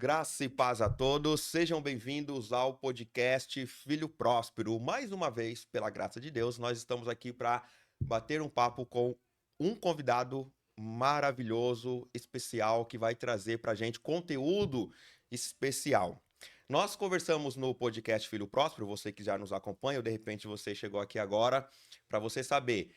Graça e paz a todos, sejam bem-vindos ao podcast Filho Próspero. Mais uma vez, pela graça de Deus, nós estamos aqui para bater um papo com um convidado maravilhoso, especial, que vai trazer para a gente conteúdo especial. Nós conversamos no podcast Filho Próspero, você que já nos acompanha, ou de repente você chegou aqui agora, para você saber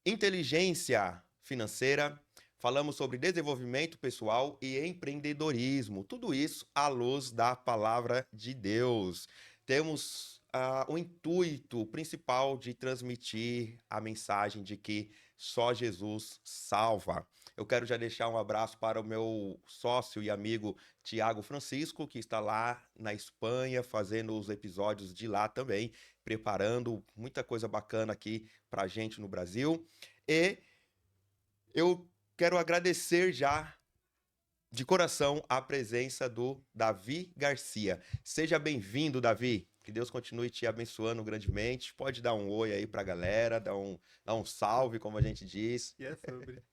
inteligência financeira. Falamos sobre desenvolvimento pessoal e empreendedorismo. Tudo isso à luz da palavra de Deus. Temos o intuito principal de transmitir a mensagem de que só Jesus salva. Eu quero já deixar um abraço para o meu sócio e amigo Tiago Francisco, que está lá na Espanha, fazendo os episódios de lá também, preparando muita coisa bacana aqui para a gente no Brasil. E eu quero agradecer já de coração a presença do Davi Garcia. Seja bem-vindo, Davi. Que Deus continue te abençoando grandemente. Pode dar um oi aí pra galera, dar um salve, como a gente diz. E é sobre.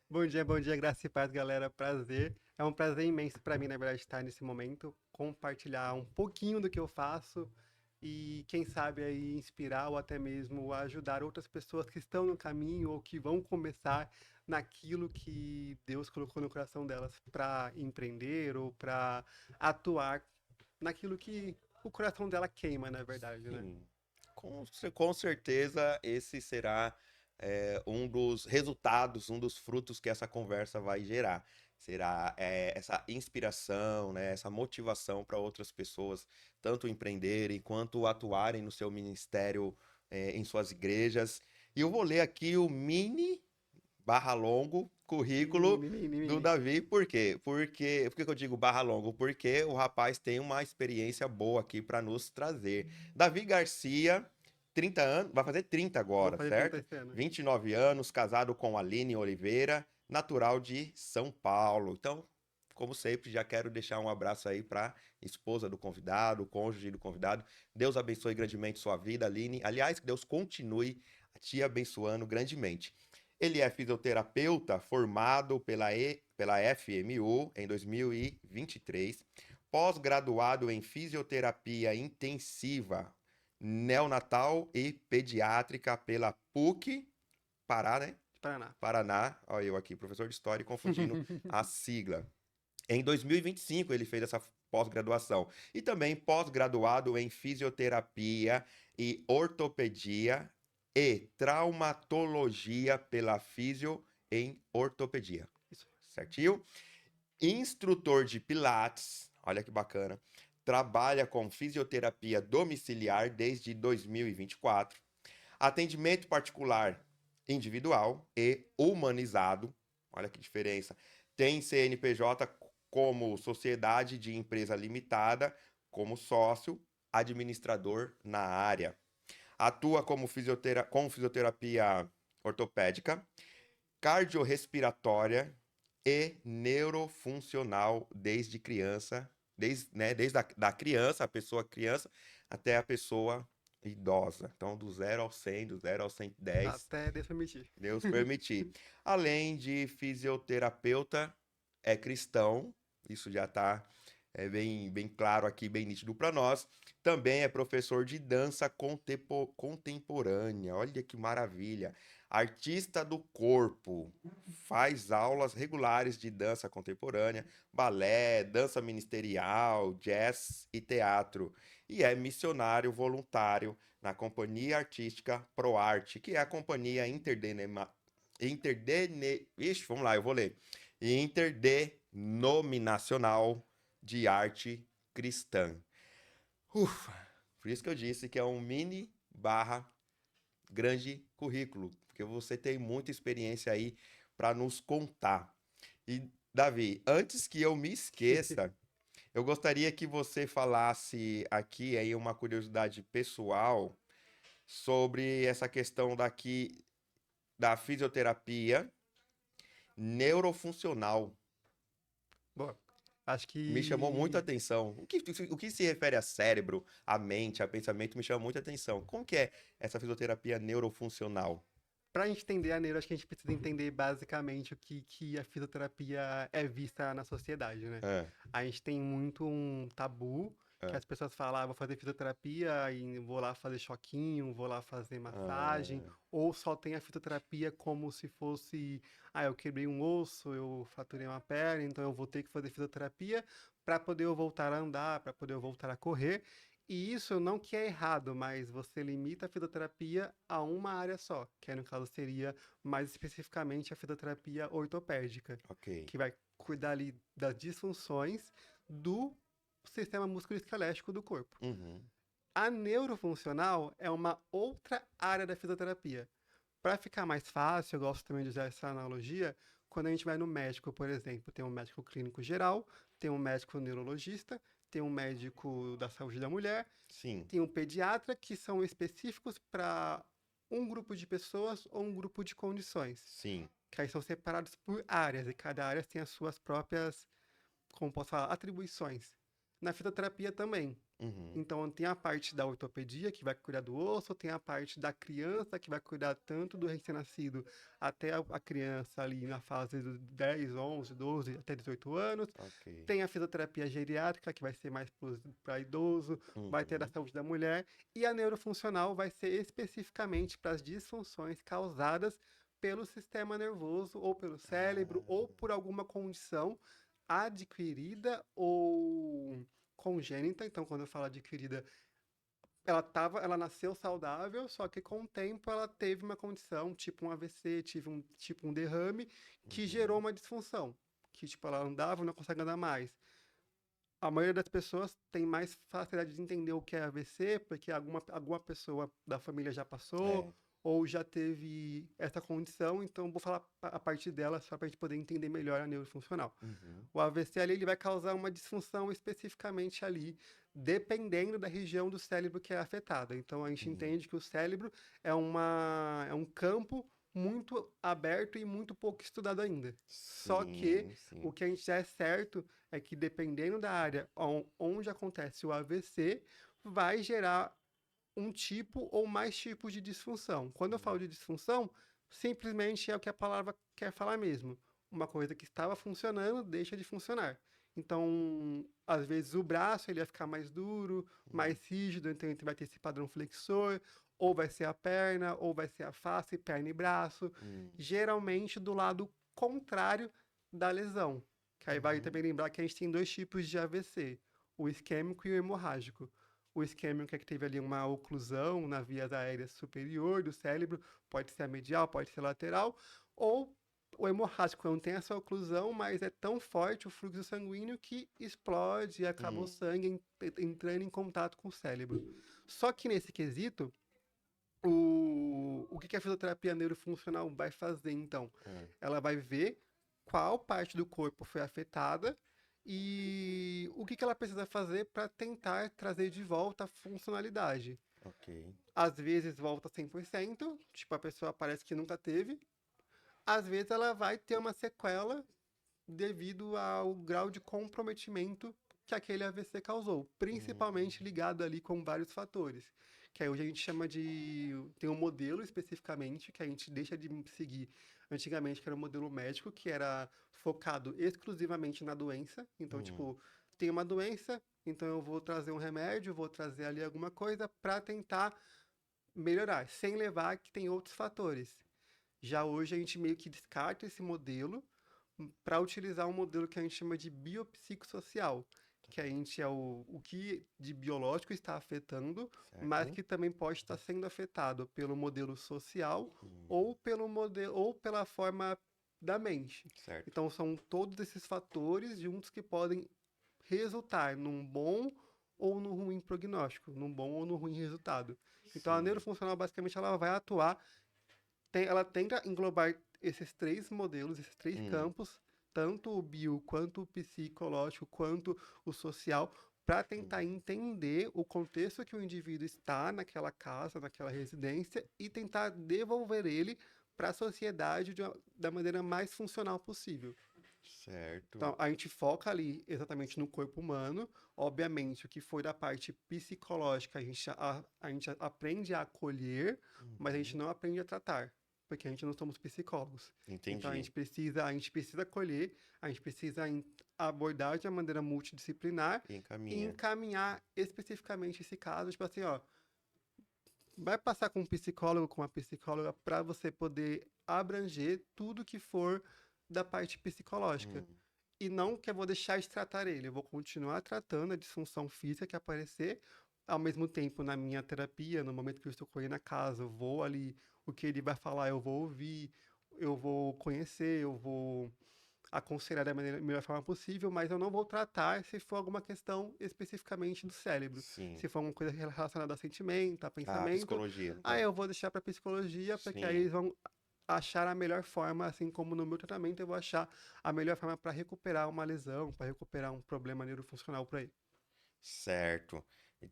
Bom dia, graça e paz, galera. Prazer. É um prazer imenso para mim, na verdade, estar nesse momento, compartilhar um pouquinho do que eu faço e, quem sabe, aí inspirar ou até mesmo ajudar outras pessoas que estão no caminho ou que vão começar naquilo que Deus colocou no coração delas para empreender ou para atuar naquilo que o coração dela queima, na verdade, né? Sim. Com certeza esse será um dos resultados, um dos frutos que essa conversa vai gerar. Será essa inspiração, né, essa motivação para outras pessoas, tanto empreenderem quanto atuarem no seu ministério, em suas igrejas. E eu vou ler aqui o mini barra longo currículo Mini, mini, do mini. Davi. Por quê? Por que que eu digo barra longo? Porque o rapaz tem uma experiência boa aqui para nos trazer. Davi Garcia, 30 anos, vai fazer 30 Vou agora, fazer 30 certo? esse ano. 29 anos, casado com Aline Oliveira, natural de São Paulo. Então, como sempre, já quero deixar um abraço aí para esposa do convidado, cônjuge do convidado. Deus abençoe grandemente sua vida, Aline. Aliás, que Deus continue te abençoando grandemente. Ele é fisioterapeuta formado pela FMU em 2023, pós-graduado em fisioterapia intensiva neonatal e pediátrica pela PUC, Pará, né? Paraná. Paraná. Olha eu aqui, professor de história, confundindo a sigla. Em 2025 ele fez essa pós-graduação. E também pós-graduado em fisioterapia e ortopedia e traumatologia pela Fisio em ortopedia. Isso. Certinho? Instrutor de Pilates, olha que bacana. Trabalha com fisioterapia domiciliar desde 2024. Atendimento particular individual e humanizado. Olha que diferença. Tem CNPJ como sociedade de empresa limitada, como sócio, administrador na área. Atua com fisioterapia ortopédica, cardiorrespiratória e neurofuncional desde criança, desde da criança, a pessoa criança, até a pessoa idosa. Então, do 0 ao 100, do 0 ao 110, Até Deus permitir. Deus permitir. Além de fisioterapeuta, é cristão, isso já está bem claro aqui, bem nítido para nós. Também é professor de dança contemporânea, olha que maravilha. Artista do corpo, faz aulas regulares de dança contemporânea, balé, dança ministerial, jazz e teatro. E é missionário voluntário na Companhia Artística ProArte, que é a companhia vamos lá, eu vou ler. Interdenominacional de arte cristã. Ufa, por isso que eu disse que é um mini barra grande currículo, porque você tem muita experiência aí para nos contar. E, Davi, antes que eu me esqueça, eu gostaria que você falasse aqui aí uma curiosidade pessoal sobre essa questão daqui da fisioterapia neurofuncional. Bom, acho Me chamou muita que atenção. O que se refere a cérebro, a mente, a pensamento, me chama muita atenção. Como que é essa fisioterapia neurofuncional? Pra gente entender a neuro, acho que a gente precisa entender basicamente o que a fisioterapia é vista na sociedade, né? É, A gente tem muito um tabu que é. as pessoas falam, ah, vou fazer fisioterapia e vou lá fazer choquinho, vou lá fazer massagem, Ah, ou só tem a fisioterapia como se fosse, ah, eu quebrei um osso, eu fraturei uma perna, então eu vou ter que fazer fisioterapia para poder eu voltar a andar, para poder eu voltar a correr. E isso não que é errado, mas você limita a fisioterapia a uma área só, que aí no caso seria mais especificamente a fisioterapia ortopédica, ok. que vai cuidar ali das disfunções do sistema musculoesquelético do corpo. Uhum. A neurofuncional é uma outra área da fisioterapia. Para ficar mais fácil, eu gosto também de usar essa analogia, quando a gente vai no médico, por exemplo, tem um médico clínico geral, tem um médico neurologista, tem um médico da saúde da mulher, Sim, tem um pediatra, que são específicos para um grupo de pessoas ou um grupo de condições, sim. que aí são separados por áreas, e cada área tem as suas próprias, como posso falar, atribuições. Na fisioterapia também. Uhum. Então tem a parte da ortopedia, que vai cuidar do osso, tem a parte da criança, que vai cuidar tanto do recém-nascido até a criança ali na fase dos 10, 11, 12, até 18 anos. Ok. Tem a fisioterapia geriátrica, que vai ser mais para idoso, vai ter a Uhum. saúde da mulher, e a neurofuncional vai ser especificamente para as disfunções causadas pelo sistema nervoso, ou pelo cérebro, ou Ah, por alguma condição adquirida ou congênita. Então, quando eu falo adquirida, ela nasceu saudável, só que com o tempo ela teve uma condição, tipo um AVC, tipo um derrame, que gerou uhum. uma disfunção. Que, tipo, ela andava e não consegue andar mais. A maioria das pessoas tem mais facilidade de entender o que é AVC, porque alguma pessoa da família já passou, É. ou já teve essa condição, então vou falar a partir dela só para a gente poder entender melhor a neurofuncional. Uhum. O AVC ali, ele vai causar uma disfunção especificamente ali, dependendo da região do cérebro que é afetada. Então a gente Uhum. entende que o cérebro é um campo muito aberto e muito pouco estudado ainda. Só que Sim, o sim. que a gente já é certo é que dependendo da área onde acontece o AVC, vai gerar um tipo ou mais tipos de disfunção. Quando eu falo Uhum. de disfunção, simplesmente é o que a palavra quer falar mesmo. Uma coisa que estava funcionando deixa de funcionar. Então, às vezes o braço ele vai ficar mais duro, Uhum. mais rígido, então ele vai ter esse padrão flexor, ou vai ser a perna, ou vai ser a face, perna e braço, Uhum. geralmente do lado contrário da lesão. Que aí vai Uhum. também lembrar que a gente tem dois tipos de AVC, o isquêmico e o hemorrágico. O isquêmico é que teve ali uma oclusão na via aérea superior do cérebro, pode ser a medial, pode ser lateral, ou o hemorrágico não tem essa oclusão, mas é tão forte o fluxo sanguíneo que explode e acaba o Uhum. sangue entrando em contato com o cérebro. Só que nesse quesito, o que a fisioterapia neurofuncional vai fazer, então? É. Ela vai ver qual parte do corpo foi afetada e o que ela precisa fazer para tentar trazer de volta a funcionalidade. Ok. Às vezes volta 100%, tipo, a pessoa parece que nunca teve. Às vezes ela vai ter uma sequela devido ao grau de comprometimento que aquele AVC causou, principalmente Hum. ligado ali com vários fatores. Que aí hoje a gente chama de. Tem um modelo especificamente que a gente deixa de seguir antigamente, que era o modelo médico, que era focado exclusivamente na doença. Então, Uhum. tipo, tem uma doença, então eu vou trazer um remédio, vou trazer ali alguma coisa para tentar melhorar, sem levar que tem outros fatores. Já hoje a gente meio que descarta esse modelo para utilizar um modelo que a gente chama de biopsicossocial, que a gente é o que de biológico está afetando, mas Certo? que também pode estar sendo afetado pelo modelo social Uhum. ou pelo modelo ou pela forma da mente. Certo. Então são todos esses fatores juntos que podem resultar num bom ou no ruim prognóstico, num bom ou no ruim resultado. Então a Sim. neurofuncional basicamente ela vai atuar ela tenta englobar esses três modelos, esses três Hum. campos, tanto o bio, quanto o psicológico, quanto o social, para tentar Uhum. entender o contexto que o indivíduo está naquela casa, naquela residência, e tentar devolver ele para a sociedade da maneira mais funcional possível. Certo. Então, a gente foca ali exatamente no corpo humano. Obviamente, o que foi da parte psicológica, a gente aprende a acolher, mas a gente Uhum. não aprende a tratar. porque a gente não somos psicólogos. Então Entendi. a gente precisa acolher, a gente precisa abordar de uma maneira multidisciplinar E e encaminha. encaminhar especificamente esse caso, tipo assim, ó, vai passar com um psicólogo, com uma psicóloga, para você poder abranger tudo que for da parte psicológica. Hum, E não que eu vou deixar de tratar ele, eu vou continuar tratando a disfunção física que aparecer, ao mesmo tempo na minha terapia, no momento que eu estou com ele na casa, eu vou ali, o que ele vai falar, eu vou ouvir, eu vou conhecer, eu vou aconselhar da melhor forma possível, mas eu não vou tratar se for alguma questão especificamente do cérebro. sim. Se for uma coisa relacionada a sentimento, a Ah, pensamento, psicologia, no aí caso. eu vou deixar para psicologia, porque aí Sim. eles vão achar a melhor forma, assim como no meu tratamento eu vou achar a melhor forma para recuperar uma lesão, para recuperar um problema neurofuncional para ele. Certo.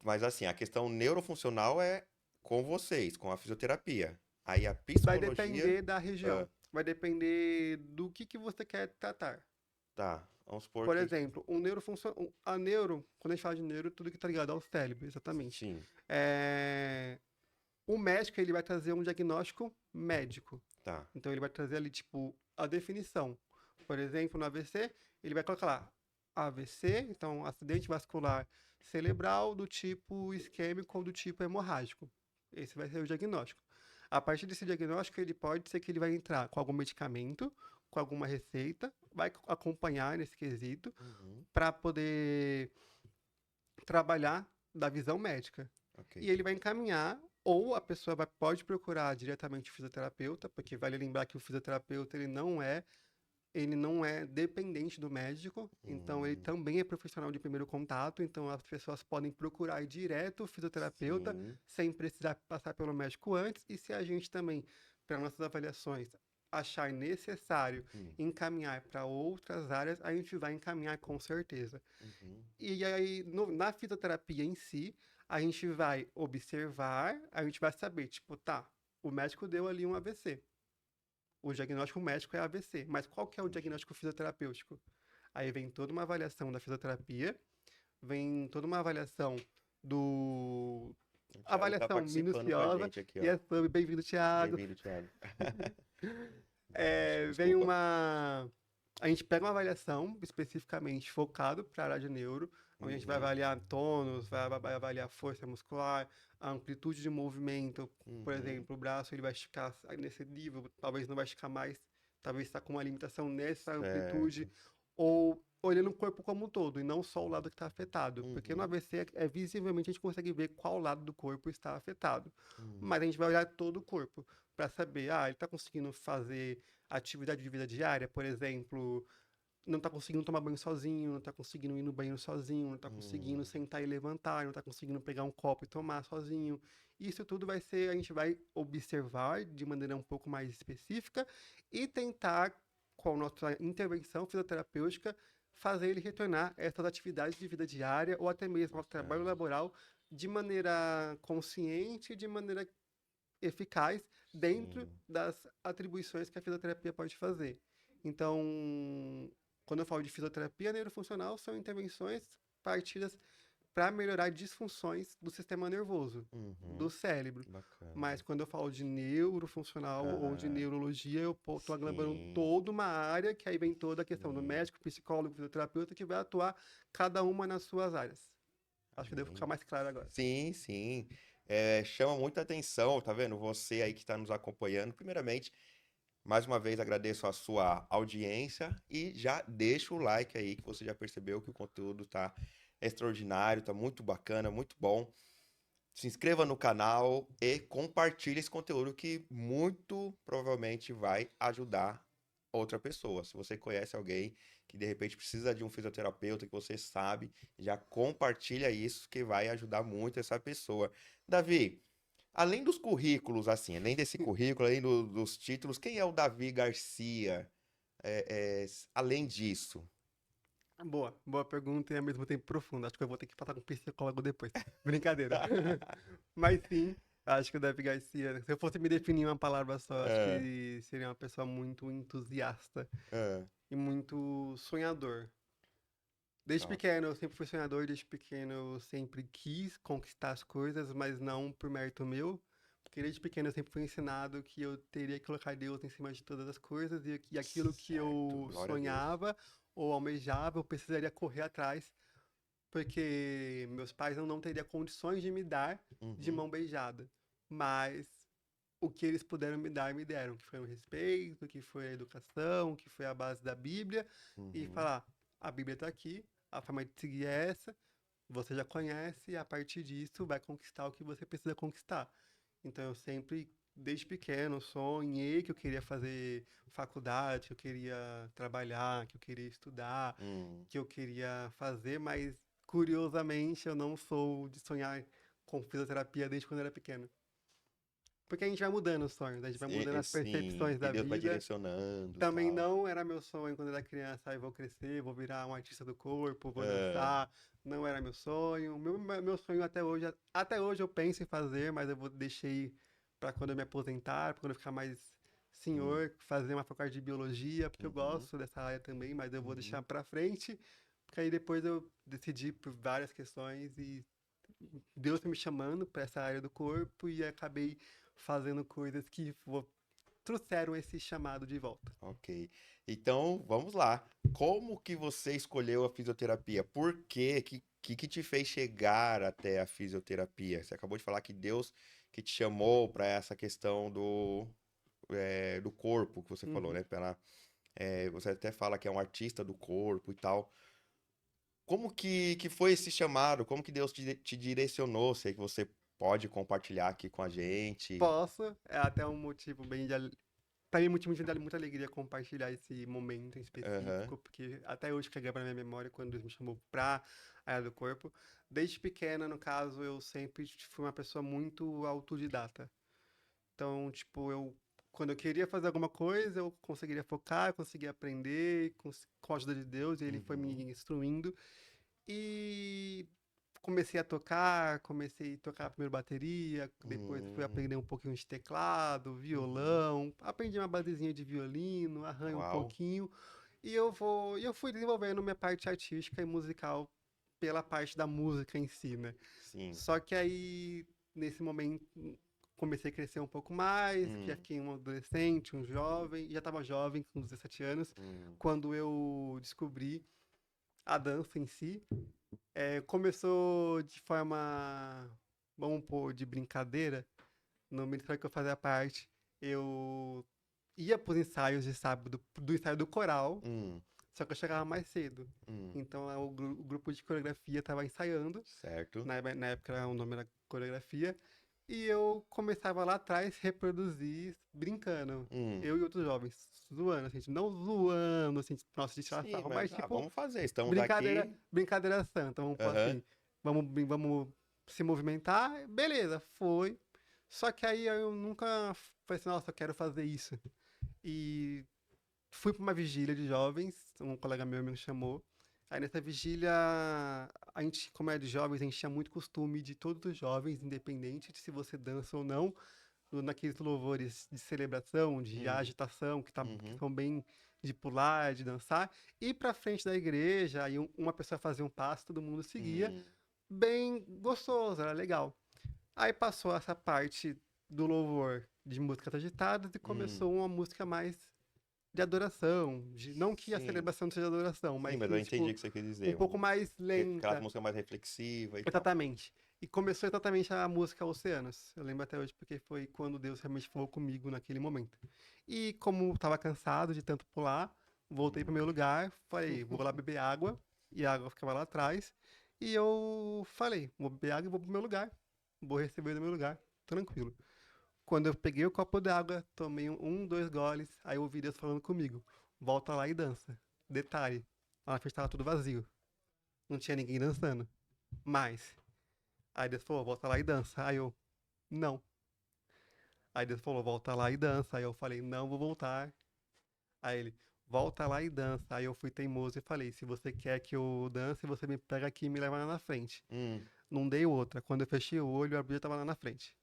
Mas assim, a questão neurofuncional é com vocês, com a fisioterapia. Aí a Vai psicologia. depender da Ah, região, vai depender do que você quer tratar. tá. Vamos supor Por que. exemplo, a neuro, quando a gente fala de neuro, tudo que está ligado ao cérebro, exatamente. Sim, É, o médico, ele vai trazer um diagnóstico médico. tá. Então, ele vai trazer ali, tipo, a definição. Por exemplo, no AVC, ele vai colocar lá, AVC, então, acidente vascular cerebral do tipo isquêmico ou do tipo hemorrágico. Esse vai ser o diagnóstico. A partir desse diagnóstico, ele pode ser que ele vai entrar com algum medicamento, com alguma receita, vai acompanhar nesse quesito, Uhum, para poder trabalhar da visão médica. ok. E ele vai encaminhar, ou a pessoa pode procurar diretamente o fisioterapeuta, porque vale lembrar que o fisioterapeuta ele não é dependente do médico, então ele Hum, também é profissional de primeiro contato, então as pessoas podem procurar ir direto o fisioterapeuta sim. sem precisar passar pelo médico antes, e se a gente também, para nossas avaliações, achar necessário Hum, encaminhar para outras áreas, a gente vai encaminhar com certeza. uhum, E aí, na fisioterapia em si, a gente vai observar, a gente vai saber, tipo, tá, o médico deu ali um AVC. O diagnóstico médico é AVC, mas qual que é o entendi. diagnóstico fisioterapêutico? Aí vem toda uma avaliação da fisioterapia, vem toda uma avaliação do... O Thiago tá Avaliação participando com a minuciosa, gente aqui, e ó. é sobre, bem-vindo, Thiago. Bem-vindo, Thiago. Vem Desculpa. uma. A gente pega uma avaliação especificamente focado para a área de neuro, onde a gente vai Uhum, avaliar tônus, vai avaliar força muscular, a amplitude de movimento. Por uhum, exemplo, o braço ele vai esticar nesse nível, talvez não vai esticar mais, talvez está com uma limitação nessa amplitude, certo. ou olhando o corpo como um todo, e não só o lado que está afetado. Porque no Uhum, AVC visivelmente a gente consegue ver qual lado do corpo está afetado. uhum, Mas a gente vai olhar todo o corpo para saber, ele está conseguindo fazer atividade de vida diária, por exemplo, não está conseguindo tomar banho sozinho, não está conseguindo ir no banheiro sozinho, não está conseguindo uhum, sentar e levantar, não está conseguindo pegar um copo e tomar sozinho. Isso tudo vai ser, a gente vai observar de maneira um pouco mais específica e tentar, com a nossa intervenção fisioterapêutica, fazer ele retornar a essas atividades de vida diária ou até mesmo ao trabalho bacana. laboral de maneira consciente, de maneira eficaz dentro Sim. das atribuições que a fisioterapia pode fazer. Então, quando eu falo de fisioterapia neurofuncional, são intervenções partidas para melhorar disfunções do sistema nervoso, do Uhum, cérebro. bacana. Mas quando eu falo de neurofuncional ou de Ah, neurologia, eu estou aglomерando sim. toda uma área que aí vem toda a questão do Sim. médico, psicólogo, fisioterapeuta, que vai atuar cada uma nas suas áreas. Acho que devo ficar Amém. mais claro agora. Sim, sim. Chama muita atenção, tá vendo? Você aí que está nos acompanhando. Primeiramente, mais uma vez agradeço a sua audiência e já deixa o like aí, que você já percebeu que o conteúdo tá extraordinário, tá muito bacana, muito bom. Se inscreva no canal e compartilhe esse conteúdo que muito provavelmente vai ajudar outra pessoa. Se você conhece alguém que de repente precisa de um fisioterapeuta, que você sabe, já compartilha isso que vai ajudar muito essa pessoa. Davi, além dos currículos, assim, além desse currículo, além dos títulos, quem é o Davi Garcia? Além disso. Boa, boa pergunta e ao mesmo tempo profunda. Acho que eu vou ter que passar com um psicólogo depois. Brincadeira. Mas sim, acho que o Davi Garcia, se eu fosse me definir em uma palavra só, acho É, que seria uma pessoa muito entusiasta é, e muito sonhador. Desde ó, pequeno eu sempre fui sonhador, desde pequeno eu sempre quis conquistar as coisas, mas não por mérito meu, Porque desde pequeno eu sempre fui ensinado que eu teria que colocar Deus em cima de todas as coisas e aquilo que Certo, eu glória a Deus. sonhava ou almejava, eu precisaria correr atrás, porque meus pais não teriam condições de me dar de Uhum, mão beijada. Mas o que eles puderam me dar, me deram, que foi o respeito, que foi a educação, que foi a base da Bíblia, e uhum. falar, a Bíblia está aqui, a forma de seguir é essa, você já conhece, e a partir disso vai conquistar o que você precisa conquistar. Então eu sempre, desde pequeno, sonhei que eu queria fazer faculdade, que eu queria trabalhar, que eu queria estudar, Hum. que eu queria fazer, mas curiosamente eu não sou de sonhar com fisioterapia desde quando eu era pequeno. Porque a gente vai mudando os sonhos, a gente vai mudando as Sim, percepções e da Deus vai vida. direcionando e Também tal. não era meu sonho quando eu era criança, eu vou crescer, vou virar um artista do corpo, vou É, dançar. Não era meu sonho. Meu sonho até hoje eu penso em fazer, mas eu vou deixei para quando eu me aposentar, para quando eu ficar mais hum, senhor, fazer uma faculdade de biologia, porque eu uhum, gosto dessa área também, mas eu vou uhum. deixar para frente, porque aí depois eu decidi por várias questões e Deus tá me chamando para essa área do corpo e acabei fazendo coisas que trouxeram esse chamado de volta. Ok. Então, vamos lá. Como que você escolheu a fisioterapia? Por quê? Que te fez chegar até a fisioterapia? Você acabou de falar que Deus que te chamou para essa questão do corpo que você falou, Uhum. né? Você até fala que é um artista do corpo e tal. Como que foi esse chamado? Como que Deus te direcionou? Sei que você pode compartilhar aqui com a gente. Posso, é até um motivo bem de. Pra mim, motivo de muita alegria compartilhar esse momento em Aham. específico, porque até hoje carrega pra minha memória quando Deus me chamou pra área do corpo. Desde pequena, no caso, eu sempre fui uma pessoa muito autodidata. Então, tipo, quando eu queria fazer alguma coisa, eu conseguiria focar, eu conseguia aprender, com a ajuda de Deus, e Ele foi me Uhum. instruindo. E comecei a tocar primeiro bateria, depois fui Hum. aprender um pouquinho de teclado, Uhum. violão, aprendi uma basezinha de violino, arranho um Uau. pouquinho, e eu fui desenvolvendo minha parte artística e musical pela parte da música em si, né? Sim. Só que aí, nesse momento, comecei a crescer um pouco mais, já Hum. fiquei um adolescente, um jovem, já estava jovem, com 17 anos, Hum. quando eu descobri a dança em si. Começou de forma, vamos pôr, de brincadeira. No ministério que eu fazia parte, eu ia para os ensaios de sábado, do ensaio do coral, Hum. só que eu chegava mais cedo. Hum. Então o grupo de coreografia estava ensaiando, Certo. na época o nome era coreografia, e eu começava lá atrás reproduzir brincando. Hum. Eu e outros jovens, zoando, assim, não zoando, assim, nossa, de tirar Sim, sarro, mas mas tipo, vamos fazer. Estamos brincadeira, aqui. brincadeira santa, vamos pôr Aham. assim. Vamos se movimentar, beleza, foi. Só que aí eu nunca falei assim, nossa, eu quero fazer isso. E fui para uma vigília de jovens, um colega meu me chamou. Aí nessa vigília, a gente, como é de jovens, a gente tinha muito costume de todos os jovens, independente de se você dança ou não, naqueles louvores de celebração, de Hum. agitação, que Uhum. são bem de pular, de dançar, ir para frente da igreja, aí uma pessoa fazia um passo, todo mundo seguia, Hum. bem gostoso, era legal. Aí passou essa parte do louvor de músicas agitadas e Hum. começou uma música mais de adoração, não que a Sim. celebração seja adoração, Sim, mas mas eu sim, entendi o tipo, que você quer um dizer. pouco mais Aquela lenta. música mais reflexiva e tal. Exatamente. E começou exatamente a música Oceanos. Eu lembro até hoje porque foi quando Deus realmente falou comigo naquele momento. E como estava cansado de tanto pular, voltei para o meu Hum. lugar, falei, vou lá beber água, e a água ficava lá atrás. E eu falei, vou beber água e vou pro meu lugar. Vou receber no meu lugar, tranquilo. Quando eu peguei o copo d'água, tomei dois goles, aí eu ouvi Deus falando comigo, volta lá e dança. Detalhe, lá na frente estava tudo vazio, não tinha ninguém dançando. Mas aí Deus falou, volta lá e dança. Aí eu, não. Aí Deus falou, volta lá e dança. Aí eu falei, não vou voltar. Aí ele, volta lá e dança. Aí eu fui teimoso e falei, se você quer que eu dance, você me pega aqui e me leva lá na frente. Hum. Não dei outra. Quando eu fechei o olho, a Bíblia estava lá na frente.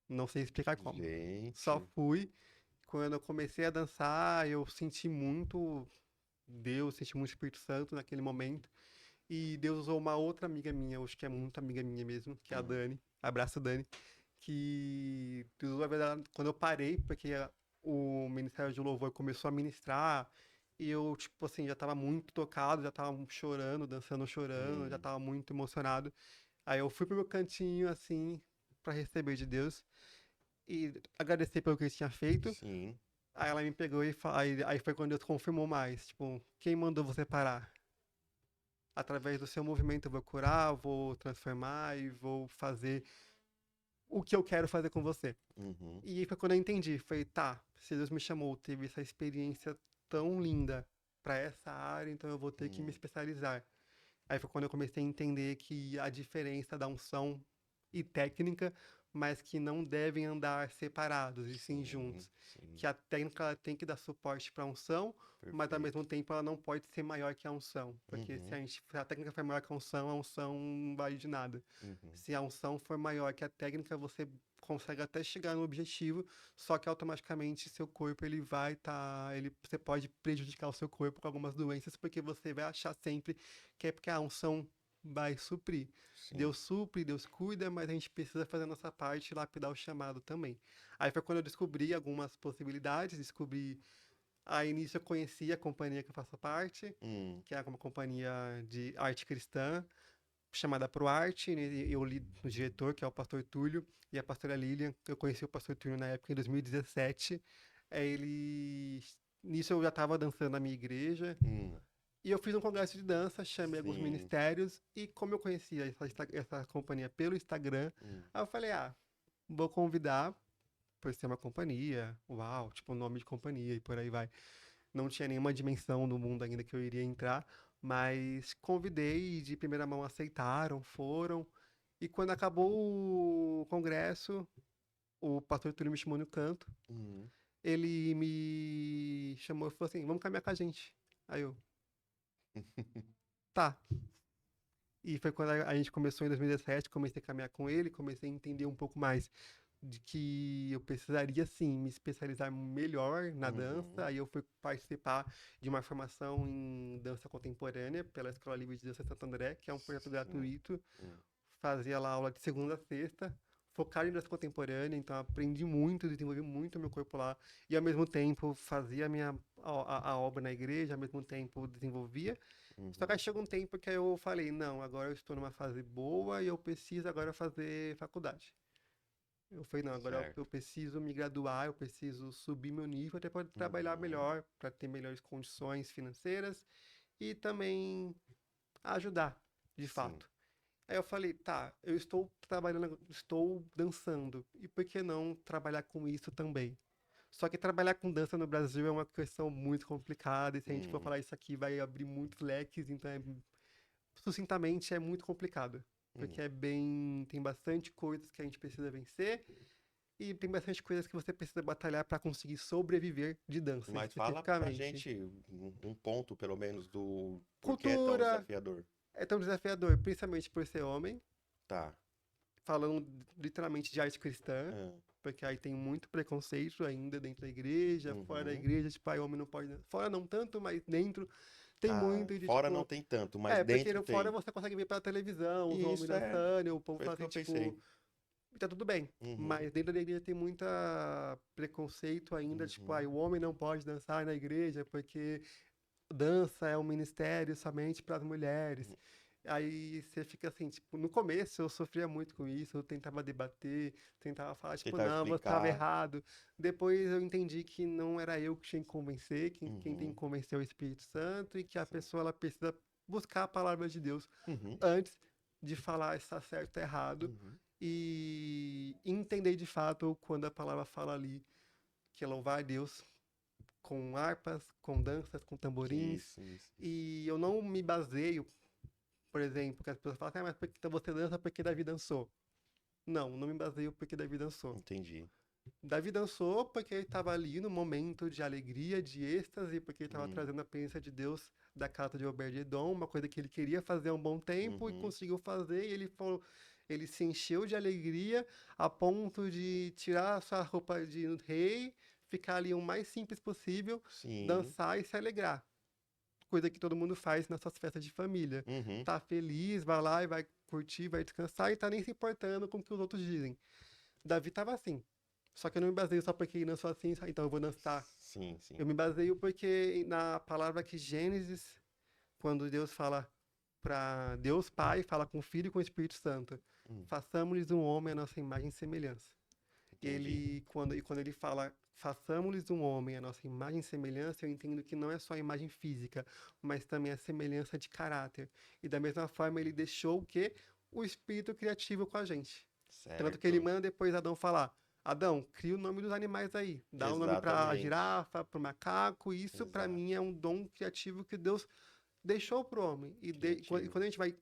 Não sei explicar como. Só Gente. fui. Quando eu comecei a dançar, eu senti muito Deus, senti muito Espírito Santo naquele momento. E Deus usou uma outra amiga minha, acho que é muito amiga minha mesmo, que é a Hum. Dani. Abraço, Dani. que Deus, na verdade, quando eu parei, porque o Ministério de Louvor começou a ministrar, e eu, tipo assim, já tava muito tocado, já tava chorando, dançando, chorando, já Hum, tava muito emocionado. Aí eu fui pro meu cantinho, assim, pra receber de Deus e agradecer pelo que ele tinha feito. sim. Aí ela me pegou e aí foi quando Deus confirmou mais, tipo, quem mandou você parar? Através do seu movimento eu vou curar, vou transformar e vou fazer o que eu quero fazer com você. Uhum, E aí foi quando eu entendi, foi, tá, se Deus me chamou, teve essa experiência tão linda pra essa área, então eu vou ter que me hum, especializar. Aí foi quando eu comecei a entender que a diferença da unção e técnica, mas que não devem andar separados e sim sim, juntos. sim. Que a técnica ela tem que dar suporte para a unção, mas ao Perfeito. mesmo tempo ela não pode ser maior que a unção. Porque Uhum, se a técnica for maior que a unção não vale de nada. uhum, Se a unção for maior que a técnica, você consegue até chegar no objetivo, só que automaticamente seu corpo ele vai estar, você pode prejudicar o seu corpo com algumas doenças, porque você vai achar sempre que é porque a unção vai suprir. sim. Deus supre, Deus cuida, mas a gente precisa fazer a nossa parte e lapidar o chamado também. Aí foi quando eu descobri algumas possibilidades, descobri. A início eu conheci a companhia que eu faço parte, Hum, que é uma companhia de arte cristã, chamada ProArte, né, e eu li o diretor, que é o pastor Túlio, e a pastora Lilian. Eu conheci o pastor Túlio na época, em 2017. Ele... Nisso eu já estava dançando na minha igreja, hum, e eu fiz um congresso de dança, chamei alguns sim. ministérios, e como eu conhecia essa companhia pelo Instagram, Hum, aí eu falei, ah, vou convidar, por ser uma companhia, uau, tipo, um nome de companhia e por aí vai. Não tinha nenhuma dimensão no mundo ainda que eu iria entrar, mas convidei e de primeira mão aceitaram, foram. E quando acabou o congresso, o pastor Túlio me chamou no canto, hum, ele me chamou e falou assim: vamos caminhar com a gente. Aí eu, tá. E foi quando a gente começou em 2017, comecei a caminhar com ele, comecei a entender um pouco mais de que eu precisaria sim me especializar melhor na dança. uhum, Aí eu fui participar de uma formação em dança contemporânea pela Escola Livre de Dança Santo André, que é um projeto sim. gratuito. Hum, Fazia lá aula de segunda a sexta, focado em dança contemporânea, então aprendi muito, desenvolvi muito o meu corpo lá. E ao mesmo tempo fazia a obra na igreja, ao mesmo tempo desenvolvia. Só que aí uhum, chegou um tempo que eu falei, não, agora eu estou numa fase boa e eu preciso agora fazer faculdade. Eu falei, não, agora eu certo. preciso me graduar, eu preciso subir meu nível até para trabalhar Uhum, melhor, para ter melhores condições financeiras e também ajudar, de sim. fato. Aí eu falei, tá, eu estou trabalhando, estou dançando, e por que não trabalhar com isso também? Só que trabalhar com dança no Brasil é uma questão muito complicada, e se a gente for Hum, falar isso aqui vai abrir muitos leques, então sucintamente é muito complicado. hum. Porque é bem. Tem bastante coisas que a gente precisa vencer e tem bastante coisas que você precisa batalhar para conseguir sobreviver de dança, Mas fala pra especificamente. gente um ponto, pelo menos, do por que é tão Cultura desafiador. é tão desafiador, principalmente por ser homem, Tá. falando literalmente de arte cristã, Ah, porque aí tem muito preconceito ainda dentro da igreja, fora da uhum. igreja, tipo, aí homem não pode. Fora não tanto, mas dentro tem Ah, muito de fora não tipo. tem tanto, mas É, porque dentro no fora tem. você consegue ver pela televisão, os E homens isso é, dançando, e o povo foi fala isso que assim, eu pensei. tipo, tá tudo bem. Uhum, Mas dentro da igreja tem muita preconceito ainda, tipo, uhum, aí o homem não pode dançar na igreja porque dança é um ministério somente para as mulheres. uhum. Aí você fica assim, tipo, no começo eu sofria muito com isso, eu tentava debater, tentava falar, tipo, Tentar não, você estava explicar. errado. Depois eu entendi que não era eu que tinha que convencer, quem tem que Uhum, convencer é o Espírito Santo e que a sim. pessoa ela precisa buscar a palavra de Deus Uhum, antes de falar se está certo ou errado uhum. e entender de fato quando a palavra fala ali que é louvar a Deus com harpas, com danças, com tamborins. Isso. E eu não me baseio, por exemplo, que as pessoas falam, ah, mas porque você dança porque Davi dançou. Não, não me baseio porque Davi dançou. Entendi. Davi dançou porque ele estava ali no momento de alegria, de êxtase, porque ele estava Hum, trazendo a presença de Deus da casa de Obed-Edom, uma coisa que ele queria fazer há um bom tempo e uhum, conseguiu fazer, e ele falou, ele se encheu de alegria a ponto de tirar a sua roupa de rei, ficar ali o mais simples possível, sim. dançar e se alegrar. Coisa que todo mundo faz nas suas festas de família. Uhum, Tá feliz, vai lá e vai curtir, vai descansar e tá nem se importando com o que os outros dizem. Davi estava assim. Só que eu não me baseio só porque ele dançou assim, então eu vou dançar. Sim, sim. Eu me baseio porque na palavra que Gênesis, quando Deus fala para Deus Pai, fala com o Filho e com o Espírito Santo, Hum, façamos-lhes um homem à nossa imagem e semelhança. entendi. Quando ele fala, façamos-lhes um homem à nossa imagem e semelhança, eu entendo que não é só a imagem física, mas também a semelhança de caráter. E da mesma forma, ele deixou o quê? O espírito criativo com a gente. Tanto que ele Certo. manda depois Adão falar: Adão, cria o nome dos animais aí. Dá o nome para Exatamente. girafa, para macaco. Isso, para Exato. mim, é um dom criativo que Deus deixou para o homem. E Criativo. quando a gente vai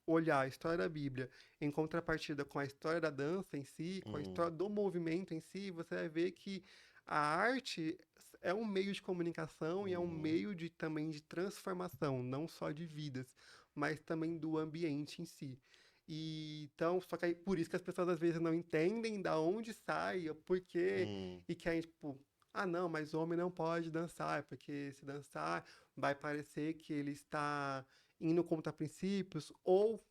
olhar a história da Bíblia em contrapartida com a história da dança em si, com a Hum, história do movimento em si, você vai ver que a arte é um meio de comunicação e é um uhum, meio de também de transformação, não só de vidas, mas também do ambiente em si. E então, só que aí, por isso que as pessoas às vezes não entendem da onde sai, o porquê, hum, e querem, tipo, ah, não, mas o homem não pode dançar, porque se dançar vai parecer que ele está indo contra princípios, ou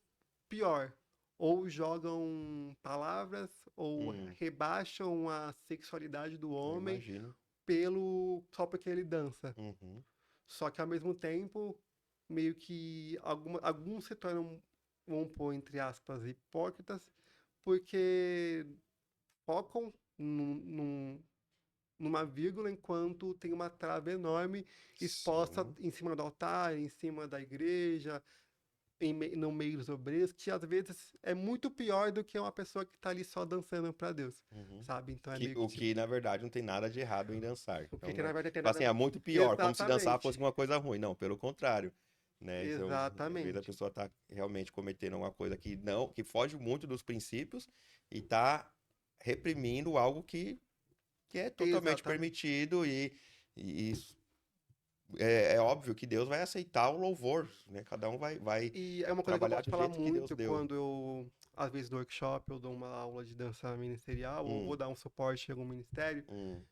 pior, ou jogam palavras, ou hum. rebaixam a sexualidade do Eu homem imagino. pelo só porque ele dança. Uhum. Só que ao mesmo tempo, meio que alguns se tornam, vamos pôr entre aspas, hipócritas, porque focam numa vírgula enquanto tem uma trava enorme exposta Sim. em cima do altar, em cima da igreja, no meio dos obreiros, que às vezes é muito pior do que uma pessoa que tá ali só dançando para Deus, Uhum. sabe? Então é Que, meio que o tipo, que, na verdade, não tem nada de errado em dançar. o que Então, tem não é, na verdade tem tipo assim, nada. é muito pior, como se dançar fosse Exatamente. uma coisa ruim. Não, pelo contrário, né? Então, às vezes a Exatamente. pessoa tá realmente cometendo uma coisa que não, que foge muito dos princípios e tá reprimindo algo que é totalmente Exatamente. permitido e isso é óbvio que Deus vai aceitar o louvor, né? Cada um vai E é uma coisa que eu trabalhar gosto de do falar jeito que Deus muito deu. quando eu, às vezes, dou workshop, eu dou uma aula de dança ministerial, ou vou Hum, dar um suporte em algum ministério, hum,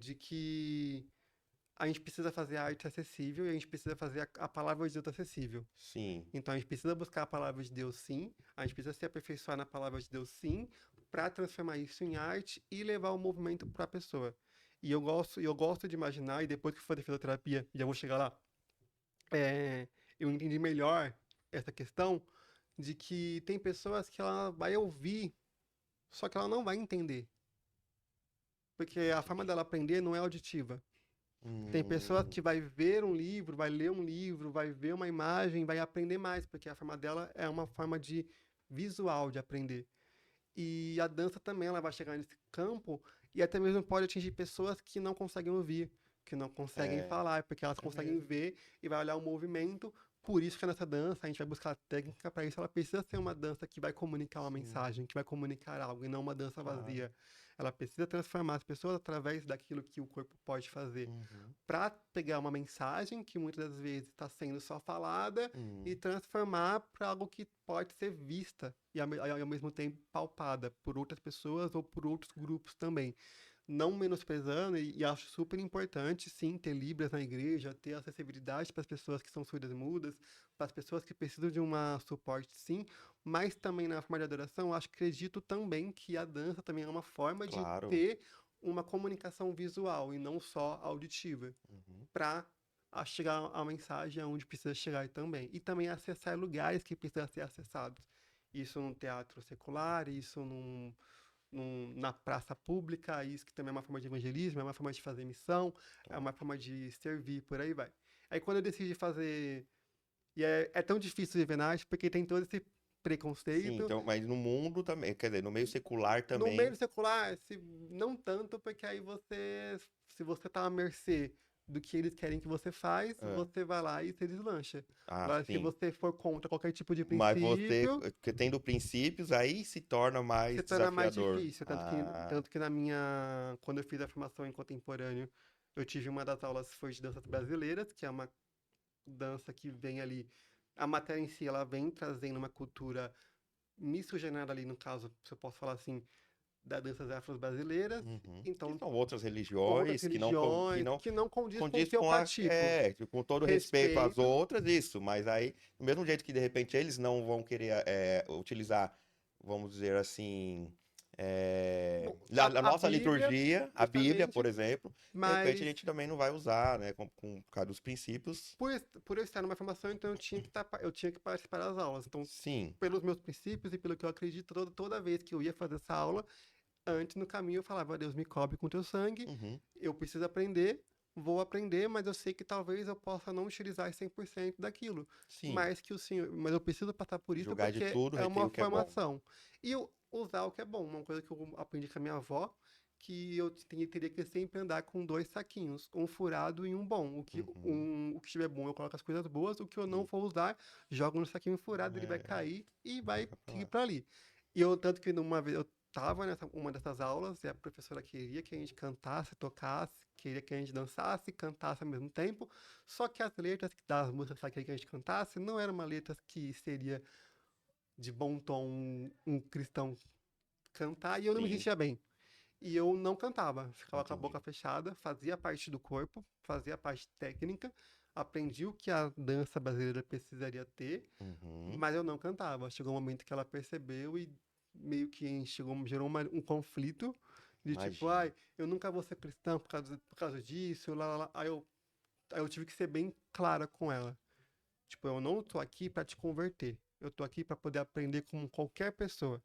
de que a gente precisa fazer a arte acessível e a gente precisa fazer a palavra de Deus acessível. sim. Então a gente precisa buscar a palavra de Deus sim, a gente precisa se aperfeiçoar na palavra de Deus sim, para transformar isso em arte e levar o movimento para a pessoa. E eu gosto de imaginar, e depois que for da fisioterapia, já vou chegar lá, é, eu entendi melhor essa questão de que tem pessoas que ela vai ouvir, só que ela não vai entender, porque a forma Entendi. dela aprender não é auditiva. Tem pessoa Hum, que vai ver um livro, vai ler um livro, vai ver uma imagem, vai aprender mais, porque a forma dela é uma forma de visual de aprender. E a dança também, ela vai chegar nesse campo e até mesmo pode atingir pessoas que não conseguem ouvir, que não conseguem é, falar, porque elas é conseguem mesmo. ver e vai olhar o movimento. Por isso que nessa dança a gente vai buscar técnica para isso. Ela precisa ser uma dança que vai comunicar uma Sim, mensagem, que vai comunicar algo, e não uma dança claro. vazia. Ela precisa transformar as pessoas através daquilo que o corpo pode fazer Uhum. para pegar uma mensagem que muitas das vezes está sendo só falada e Hum, transformar para algo que pode ser vista e ao mesmo tempo palpada por outras pessoas ou por outros grupos também. Não menosprezando, e acho super importante, sim, ter Libras na igreja, ter acessibilidade para as pessoas que são surdas e mudas, para as pessoas que precisam de um suporte, sim, mas também na forma de adoração, acredito também que a dança também é uma forma de claro. ter uma comunicação visual e não só auditiva, Uhum. para chegar a mensagem aonde precisa chegar também. E também acessar lugares que precisam ser acessados. Isso num teatro secular, isso na praça pública, isso que também é uma forma de evangelismo, é uma forma de fazer missão, é Top. uma forma de servir, por aí vai. Aí quando eu decidi fazer. E é tão difícil viver na arte porque tem todo esse Sim, preconceito. então, mas no mundo também, quer dizer, no meio secular No também. meio secular, não tanto, porque aí se você tá à mercê do que eles querem que você faz, Ah, você vai lá e se deslancha. Agora, se sim. você for contra qualquer tipo de Mas você, princípio, que tendo princípios, aí se torna se mais torna mais desafiador. difícil. Tanto que, Ah, tanto que quando eu fiz a formação em contemporâneo, eu tive uma das aulas foi de danças brasileiras, que é uma dança que vem ali, a matéria em si, ela vem trazendo uma cultura miscigenada ali, no caso, se eu posso falar assim, das danças afro-brasileiras. uhum. Que Então, são outras com outras religiões que religiões, não que não condiz com o condiz que eu pratico. com todo respeito às Respeito, outras, isso. Mas aí, do mesmo jeito que de repente eles não vão querer utilizar, vamos dizer assim, Bom, Na a nossa Bíblia, liturgia, a Bíblia, justamente, por exemplo, de repente a mas gente também não vai usar, né? Por causa dos princípios. por eu estar numa formação, então eu tinha que participar das aulas. Então, Sim. pelos meus princípios e pelo que eu acredito, toda vez que eu ia fazer essa aula, antes no caminho eu falava, Deus me cobre com teu sangue, Uhum. eu preciso aprender, vou aprender, mas eu sei que talvez eu possa não utilizar 100% daquilo. Sim. Mas eu preciso passar por isso Julgar de porque tudo, é retém uma o que é bom. formação. E usar o que é bom, uma coisa que eu aprendi com a minha avó, que teria que sempre andar com dois saquinhos, um furado e um bom. Uhum. O que estiver bom eu coloco as coisas boas, o que eu não E for usar, jogo no saquinho furado, ele vai é, cair e vai joga pra seguir lá. para ali. E eu, tanto que numa vez, eu tava nessa uma dessas aulas e a professora queria que a gente cantasse, tocasse, queria que a gente dançasse e cantasse ao mesmo tempo. Só que as letras das músicas que ela queria que a gente cantasse não eram uma letras que seria de bom tom um cristão cantar e eu não me Sim, sentia bem. E eu não cantava, ficava com a boca entendi. fechada, fazia parte do corpo, fazia parte técnica, aprendi o que a dança brasileira precisaria ter, Uhum. mas eu não cantava. Chegou um momento que ela percebeu e meio que gerou um conflito de tipo, Imagino. ai, eu nunca vou ser cristã por causa disso, lá, lá, lá. Aí eu tive que ser bem clara com ela. Tipo, eu não tô aqui pra te converter. Eu tô aqui pra poder aprender como qualquer pessoa.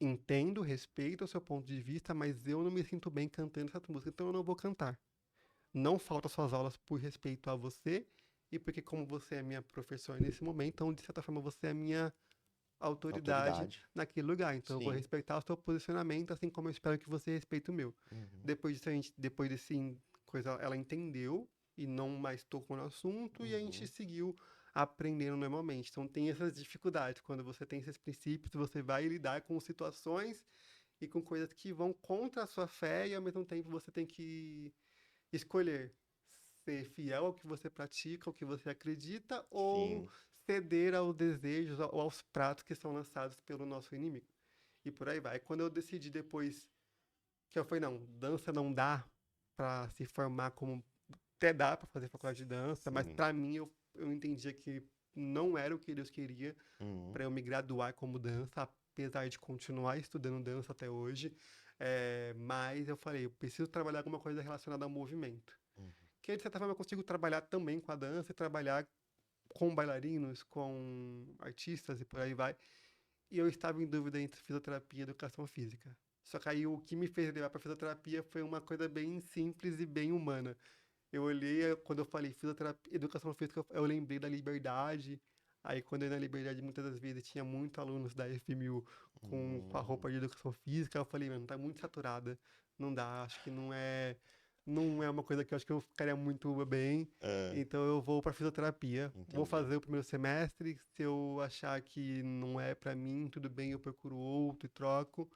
Entendo, respeito o seu ponto de vista, mas eu não me sinto bem cantando essa música, então eu não vou cantar. Não falta suas aulas por respeito a você e porque como você é minha professora nesse momento, então de certa forma você é minha autoridade Autoridade. naquele lugar. Então eu vou Sim. respeitar o seu posicionamento, assim como eu espero que você respeite o meu. Uhum. Depois desse coisa, ela entendeu e não mais tocou no assunto e a gente Uhum. seguiu aprendendo normalmente. Então tem essas dificuldades. Quando você tem esses princípios, você vai lidar com situações e com coisas que vão contra a sua fé e ao mesmo tempo você tem que escolher ser fiel ao que você pratica, ao que você acredita, ou Sim. ceder aos desejos ou aos pratos que são lançados pelo nosso inimigo. E por aí vai. Quando eu decidi depois que eu falei, não, dança não dá pra se formar como. Até dá pra fazer faculdade de dança, mas Sim. pra mim eu entendia que não era o que Deus queria Uhum. pra eu me graduar como dança, apesar de continuar estudando dança até hoje. Mas eu falei, eu preciso trabalhar alguma coisa relacionada ao movimento. Uhum. Que de certa forma eu consigo trabalhar também com a dança e trabalhar com bailarinos, com artistas e por aí vai. E eu estava em dúvida entre fisioterapia e educação física. Só que aí o que me fez levar para fisioterapia foi uma coisa bem simples e bem humana. Eu olhei, quando eu falei fisioterapia, educação física, eu lembrei da Liberdade. Aí quando eu ia na Liberdade, muitas das vezes tinha muitos alunos da FMU com a Uhum. roupa de educação física. Eu falei, mano, tá muito saturada. Não dá, acho que não é uma coisa que eu acho que eu ficaria muito bem. É, Então eu vou para fisioterapia. Vou entendi. fazer o primeiro semestre. Se eu achar que não é para mim, tudo bem, eu procuro outro e troco.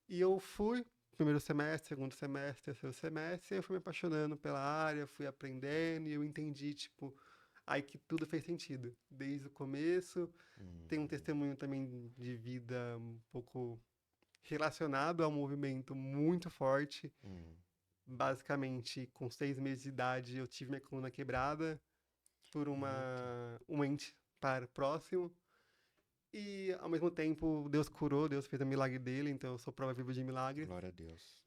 E eu fui, primeiro semestre, segundo semestre, terceiro semestre, eu fui me apaixonando pela área, fui aprendendo e eu entendi, tipo, aí que tudo fez sentido. Desde o começo, tem um Uhum. testemunho também de vida um pouco relacionado ao movimento muito forte. Uhum. Basicamente, com 6 meses de idade, eu tive minha coluna quebrada por Eita, um ente para próximo. E, ao mesmo tempo, Deus curou, Deus fez o milagre dele, então eu sou prova viva de milagres. glória a Deus.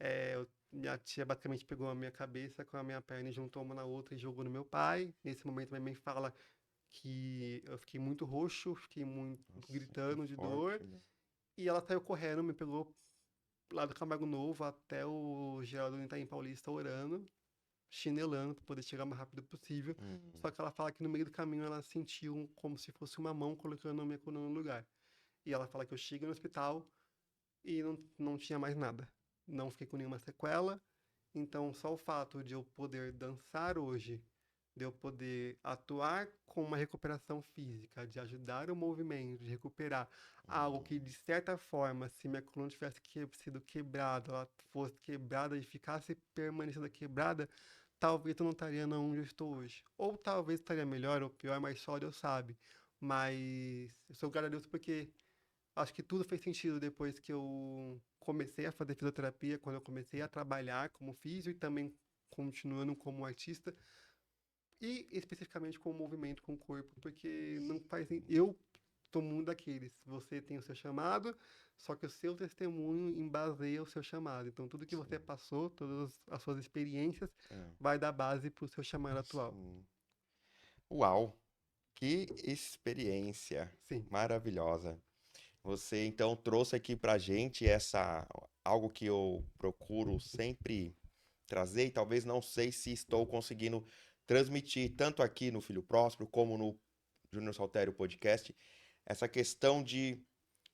Minha tia basicamente pegou a minha cabeça com a minha perna e juntou uma na outra e jogou no meu pai. Nesse momento, minha mãe fala que eu fiquei muito roxo, fiquei muito Nossa, que gritando de dor. forte, né? E ela saiu correndo, me pegou lá do Camargo Novo até o Geraldo Itaim Paulista orando, chinelando para poder chegar o mais rápido possível. Uhum. Só que ela fala que no meio do caminho ela sentiu como se fosse uma mão colocando a minha coluna no lugar. E ela fala que eu cheguei no hospital e não tinha mais nada. Não fiquei com nenhuma sequela. Então, só o fato de eu poder dançar hoje, de eu poder atuar com uma recuperação física, de ajudar o movimento, de recuperar algo que, Uhum. de certa forma, se minha coluna tivesse sido quebrada, ela fosse quebrada e ficasse permanecendo quebrada, talvez eu não estaria onde eu estou hoje. Ou talvez estaria melhor ou pior, mas só Deus sabe. Mas eu sou grato a Deus porque acho que tudo fez sentido depois que eu comecei a fazer fisioterapia, quando eu comecei a trabalhar como físio e também continuando como artista e especificamente com o movimento com o corpo, porque não faz eu sou um daqueles. Você tem o seu chamado, só que o seu testemunho embaseia o seu chamado. Então, tudo que você Sim. passou, todas as suas experiências, É. vai dar base para o seu chamado atual. Sim. Uau, que experiência Sim, maravilhosa. Você então trouxe aqui pra gente essa algo que eu procuro sempre trazer e talvez não sei se estou conseguindo transmitir tanto aqui no Filho Próspero como no Júnior Saltério Podcast, essa questão de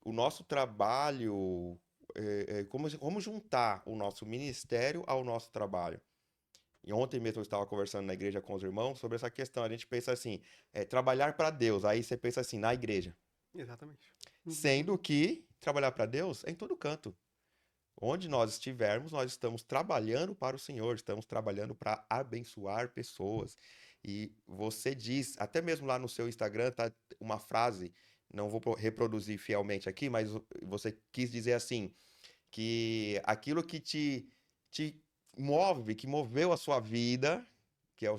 o nosso trabalho, como juntar o nosso ministério ao nosso trabalho. E ontem mesmo eu estava conversando na igreja com os irmãos sobre essa questão. A gente pensa assim, trabalhar para Deus. Aí você pensa assim, na igreja. exatamente. Uhum. Sendo que trabalhar para Deus é em todo canto. Onde nós estivermos, nós estamos trabalhando para o Senhor, estamos trabalhando para abençoar pessoas. E você diz, até mesmo lá no seu Instagram, tá uma frase, não vou reproduzir fielmente aqui, mas você quis dizer assim, que aquilo que te move, que moveu a sua vida, que é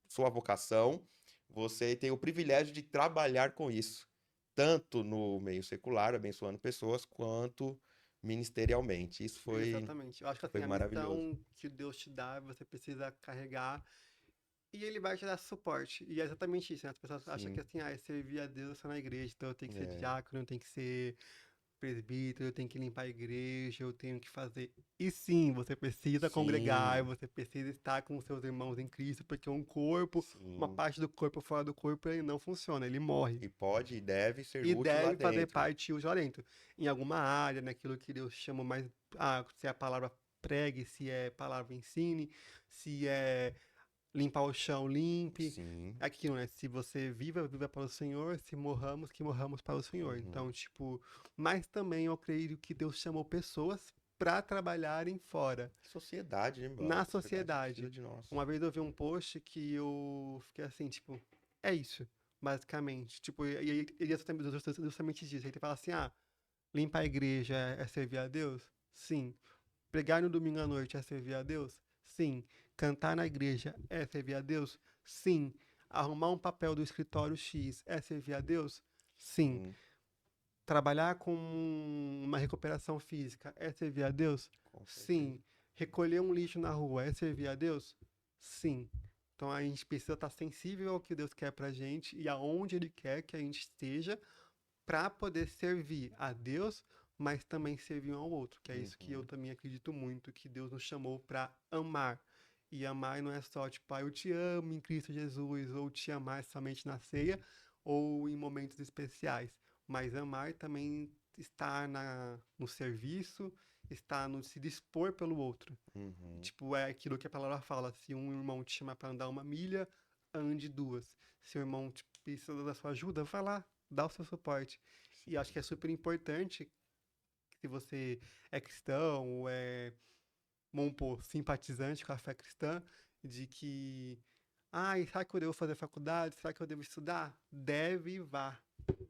sua vocação, você tem o privilégio de trabalhar com isso, tanto no meio secular, abençoando pessoas, quanto ministerialmente. Isso Exatamente. Eu acho que foi assim, a maravilhoso. missão que Deus te dá, você precisa carregar e ele vai te dar suporte. E é exatamente isso, né? As pessoas acham que Sim, assim, é servir a Deus só na igreja. Então eu tenho que ser é, diácono, eu tenho que ser presbítero, eu tenho que limpar a igreja, eu tenho que fazer. E sim, você precisa congregar, sim, você precisa estar com os seus irmãos em Cristo, porque um corpo, uma sim. parte do corpo fora do corpo, ele não funciona, ele morre. E pode e deve ser E útil lá deve fazer dentro. parte útil lá dentro. Em alguma área, naquilo que Deus chama mais. Ah, se é a palavra pregue, se é palavra ensine, se é limpar o chão, limpe. Sim. Aquilo, né? Se você viva, viva para o Senhor. Se morramos, que morramos para o Senhor. Uhum. Então, tipo. Mas também eu creio que Deus chamou pessoas para trabalharem fora, Sociedade, né, mano? A na sociedade precisa sociedade. de nós. Uma vez eu vi um post que eu fiquei assim, tipo, é isso, basicamente. Tipo, e ele é justamente disso. Ele fala assim, ah, limpar a igreja é servir a Deus? Sim. Pregar no domingo à noite é servir a Deus? Sim. Cantar na igreja é servir a Deus? Sim. Arrumar um papel do escritório X é servir a Deus? Sim. Sim, Trabalhar com uma recuperação física é servir a Deus? com certeza. Sim. Recolher um lixo na rua é servir a Deus? Sim. Então a gente precisa estar sensível ao que Deus quer pra gente e aonde Ele quer que a gente esteja para poder servir a Deus, mas também servir um ao outro, que é isso que eu Uhum. também acredito muito, que Deus nos chamou para amar. E amar não é só tipo, ah, eu te amo em Cristo Jesus, ou te amar somente na ceia, ou em momentos especiais. Mas amar também está no serviço, está no se dispor pelo outro. Uhum. Tipo, é aquilo que a palavra fala, se um irmão te chama para andar uma milha, ande duas. Se o irmão precisa da sua ajuda, vai lá, dá o seu suporte. E acho que é super importante, se você é cristão ou é, vamos pôr, simpatizante com a fé cristã, de que, ah, será que eu devo fazer faculdade? Será que eu devo estudar? Deve e vá.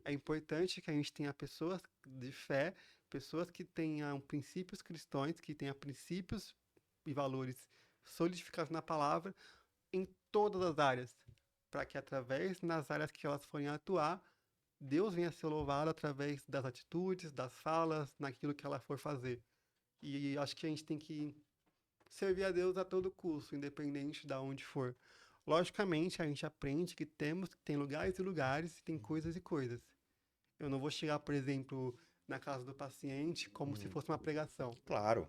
É importante que a gente tenha pessoas de fé, pessoas que tenham princípios cristãos, que tenham princípios e valores solidificados na palavra em todas as áreas, para que através nas áreas que elas forem atuar, Deus venha ser louvado através das atitudes, das falas, naquilo que ela for fazer. E acho que a gente tem que servir a Deus a todo custo, independente de onde for. Logicamente, a gente aprende que tem lugares e lugares, e tem coisas e coisas. Eu não vou chegar, por exemplo, na casa do paciente como se Uhum. fosse uma pregação. Claro.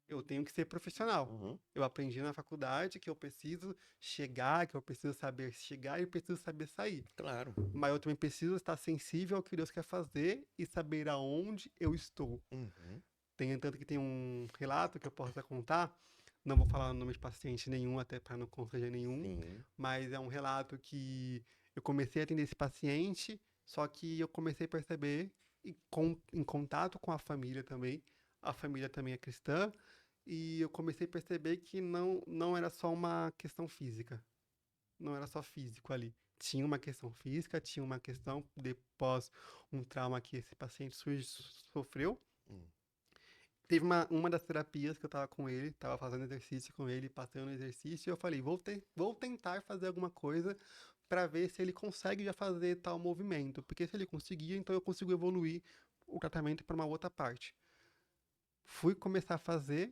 Eu tenho que ser profissional. Uhum. Eu aprendi na faculdade que eu preciso chegar, que eu preciso saber chegar e preciso saber sair. Claro. Mas eu também preciso estar sensível ao que Deus quer fazer e saber aonde eu estou. Uhum. Tem tanto que tem um relato que eu posso contar. Não vou falar o nome de paciente nenhum, até para não constranger nenhum, Sim. mas é um relato que eu comecei a atender esse paciente, só que eu comecei a perceber, em contato com a família também é cristã, e eu comecei a perceber que não era só uma questão física, não era só físico ali. Tinha uma questão física, tinha uma questão depois um trauma que esse paciente sofreu. Hum. Teve uma das terapias que eu tava com ele, tava fazendo exercício com ele, passando exercício, e eu falei, vou tentar fazer alguma coisa para ver se ele consegue já fazer tal movimento. Porque se ele conseguir, então eu consigo evoluir o tratamento para uma outra parte. Fui começar a fazer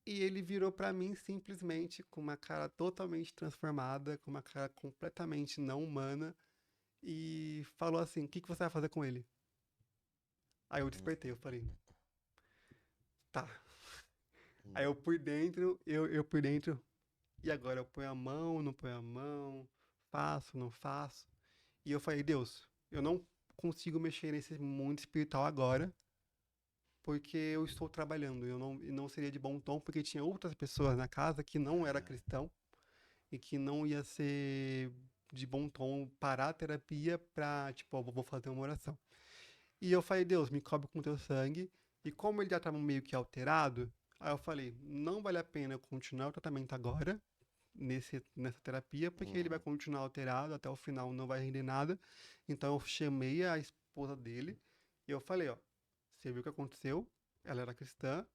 e ele virou para mim simplesmente com uma cara totalmente transformada, com uma cara completamente não humana e falou assim: "O que que você vai fazer com ele?" Aí eu Hum, despertei, eu falei: "Tá." Aí hum, eu por dentro, eu por dentro, e agora eu ponho a mão, não ponho a mão, faço, não faço. E eu falei: "Deus, eu não consigo mexer nesse mundo espiritual agora, porque eu estou trabalhando. E não seria de bom tom, porque tinha outras pessoas na casa que não era ah, cristão e que não ia ser de bom tom parar a terapia pra, tipo, ó, vou fazer uma oração." E eu falei: "Deus, me cobre com teu sangue." E como ele já estava meio que alterado, aí eu falei: "Não vale a pena eu continuar o tratamento agora, nessa terapia, porque ele vai hum, continuar alterado até o final, não vai render nada." Então eu chamei a esposa dele e eu falei: "Ó, você viu o que aconteceu?" Ela era cristã.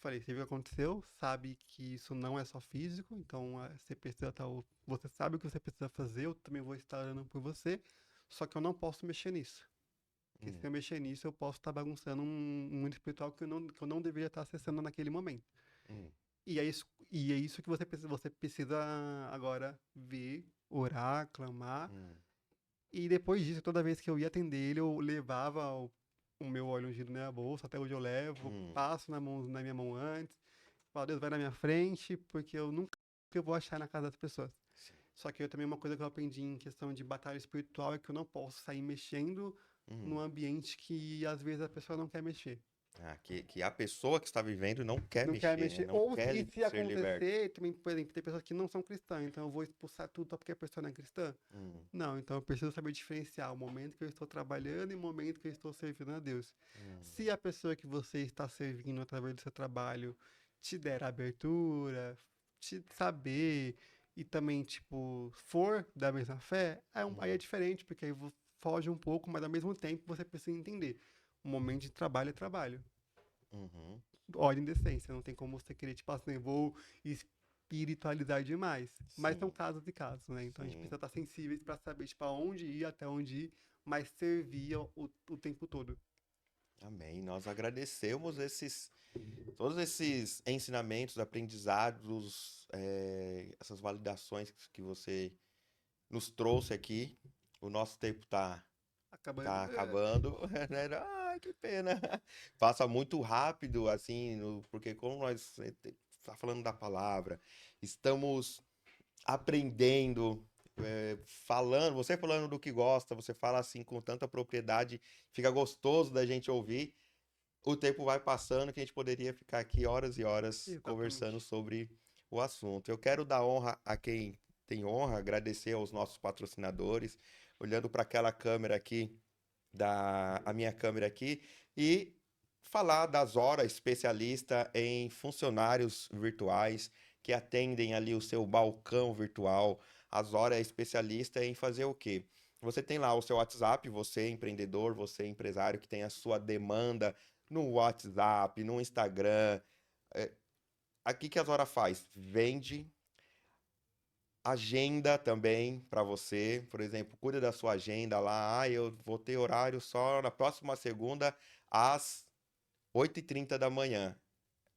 Falei: "Você viu o que aconteceu? Sabe que isso não é só físico, então você precisa estar. Você sabe o que você precisa fazer, eu também vou estar orando por você, só que eu não posso mexer nisso. Porque se hum, eu mexer nisso, eu posso estar bagunçando um mundo espiritual que eu não deveria estar acessando naquele momento." hum, E é isso que você precisa agora ver, orar, clamar. hum, E depois disso, toda vez que eu ia atender ele, eu levava o meu óleo ungido na minha bolsa, até hoje eu levo, hum. passo na minha mão antes, falo: "Deus, vai na minha frente, porque eu nunca eu vou achar na casa das pessoas." Sim. Só que eu também, uma coisa que eu aprendi em questão de batalha espiritual é que eu não posso sair mexendo num Hum. ambiente que às vezes a pessoa não quer mexer. Ah, que a pessoa que está vivendo não quer Não quer mexer, né? mexer. Não Ou quer e se ser liberto. acontecer, também, por exemplo, tem pessoas que não são cristãs, então eu vou expulsar tudo só porque a pessoa não é cristã? Hum, Não, então eu preciso saber diferenciar o momento que eu estou trabalhando e o momento que eu estou servindo a Deus. hum, Se a pessoa que você está servindo através do seu trabalho te der abertura, te saber e também, tipo, for da mesma fé, aí é hum, diferente, porque aí foge um pouco, mas ao mesmo tempo você precisa entender. O momento de trabalho é trabalho. uhum. Ordem e decência, não tem como você querer, tipo assim, vou espiritualizar demais. Mas são Sim, casos e casos, né? Então a gente sim. precisa estar sensíveis para saber, tipo, aonde ir, até onde ir, mas servir o tempo todo. Amém. Nós agradecemos todos esses ensinamentos, aprendizados, essas validações que você nos trouxe aqui. O nosso tempo Acabando. tá acabando, né? Ai, que pena. Passa muito rápido, assim, porque como nós tá falando da palavra, estamos aprendendo, falando, você falando do que gosta, você fala assim com tanta propriedade, fica gostoso da gente ouvir. O tempo vai passando que a gente poderia ficar aqui horas e horas conversando Exatamente. sobre o assunto. Eu quero dar honra a quem tem honra, agradecer aos nossos patrocinadores, olhando para aquela câmera aqui, a minha câmera aqui, e falar da Zora, especialista em funcionários virtuais que atendem ali o seu balcão virtual. A Zora é especialista em fazer o quê? Você tem lá o seu WhatsApp, você é empreendedor, você é empresário que tem a sua demanda no WhatsApp, no Instagram. É, aqui que a Zora faz? Vende agenda também para você, por exemplo, cuida da sua agenda lá. Ah, eu vou ter horário só na próxima segunda às 8h30 da manhã.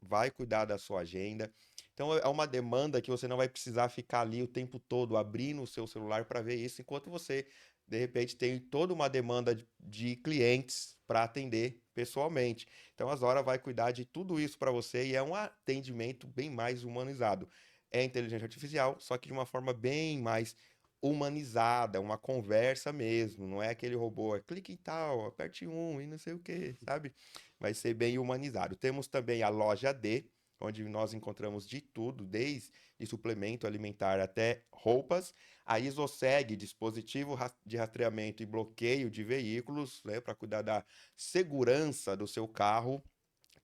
Vai cuidar da sua agenda. Então é uma demanda que você não vai precisar ficar ali o tempo todo abrindo o seu celular para ver isso, enquanto você, de repente, tem toda uma demanda de clientes para atender pessoalmente. Então a Zora vai cuidar de tudo isso para você e é um atendimento bem mais humanizado. É inteligência artificial, só que de uma forma bem mais humanizada, uma conversa mesmo, não é aquele robô, clique em tal, aperte um e não sei o que, sabe? Vai ser bem humanizado. Temos também a loja D, onde nós encontramos de tudo, desde suplemento alimentar até roupas. A Isoseg, dispositivo de rastreamento e bloqueio de veículos, né, para cuidar da segurança do seu carro.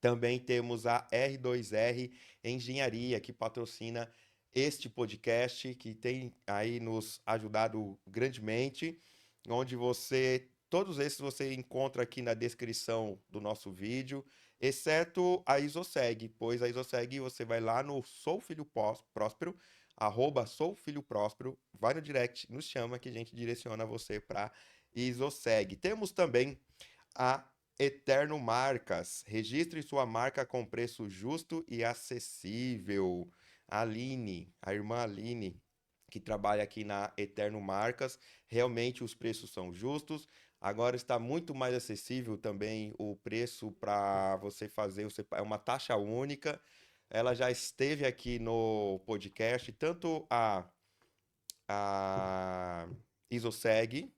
Também temos a R2R Engenharia, que patrocina este podcast, que tem aí nos ajudado grandemente, onde todos esses você encontra aqui na descrição do nosso vídeo, exceto a Isoseg, pois a Isoseg você vai lá no Sou Filho Próspero, @soufilhopróspero, vai no direct, nos chama que a gente direciona você para Isoseg. Temos também a Eterno Marcas. Registre sua marca com preço justo e acessível. A Aline, a irmã Aline, que trabalha aqui na Eterno Marcas, realmente os preços são justos. Agora está muito mais acessível também o preço para você fazer, é uma taxa única. Ela já esteve aqui no podcast, tanto a Isoseg,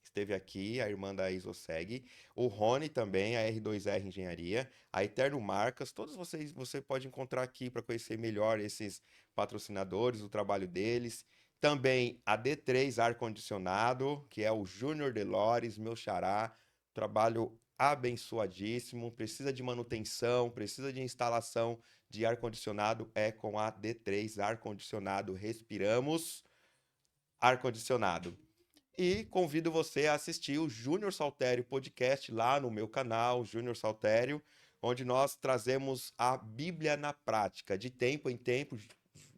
esteve aqui, a irmã da Isoseg, o Rony também, a R2R Engenharia, a Eterno Marcas, todos vocês você pode encontrar aqui para conhecer melhor esses patrocinadores, o trabalho deles. Também a D3 Ar Condicionado, que é o Júnior Delores, meu xará, trabalho abençoadíssimo, precisa de manutenção, precisa de instalação de ar condicionado, é com a D3 Ar Condicionado. Respiramos ar condicionado. E convido você a assistir o Júnior Saltério Podcast lá no meu canal, Júnior Saltério, onde nós trazemos a Bíblia na prática. De tempo em tempo,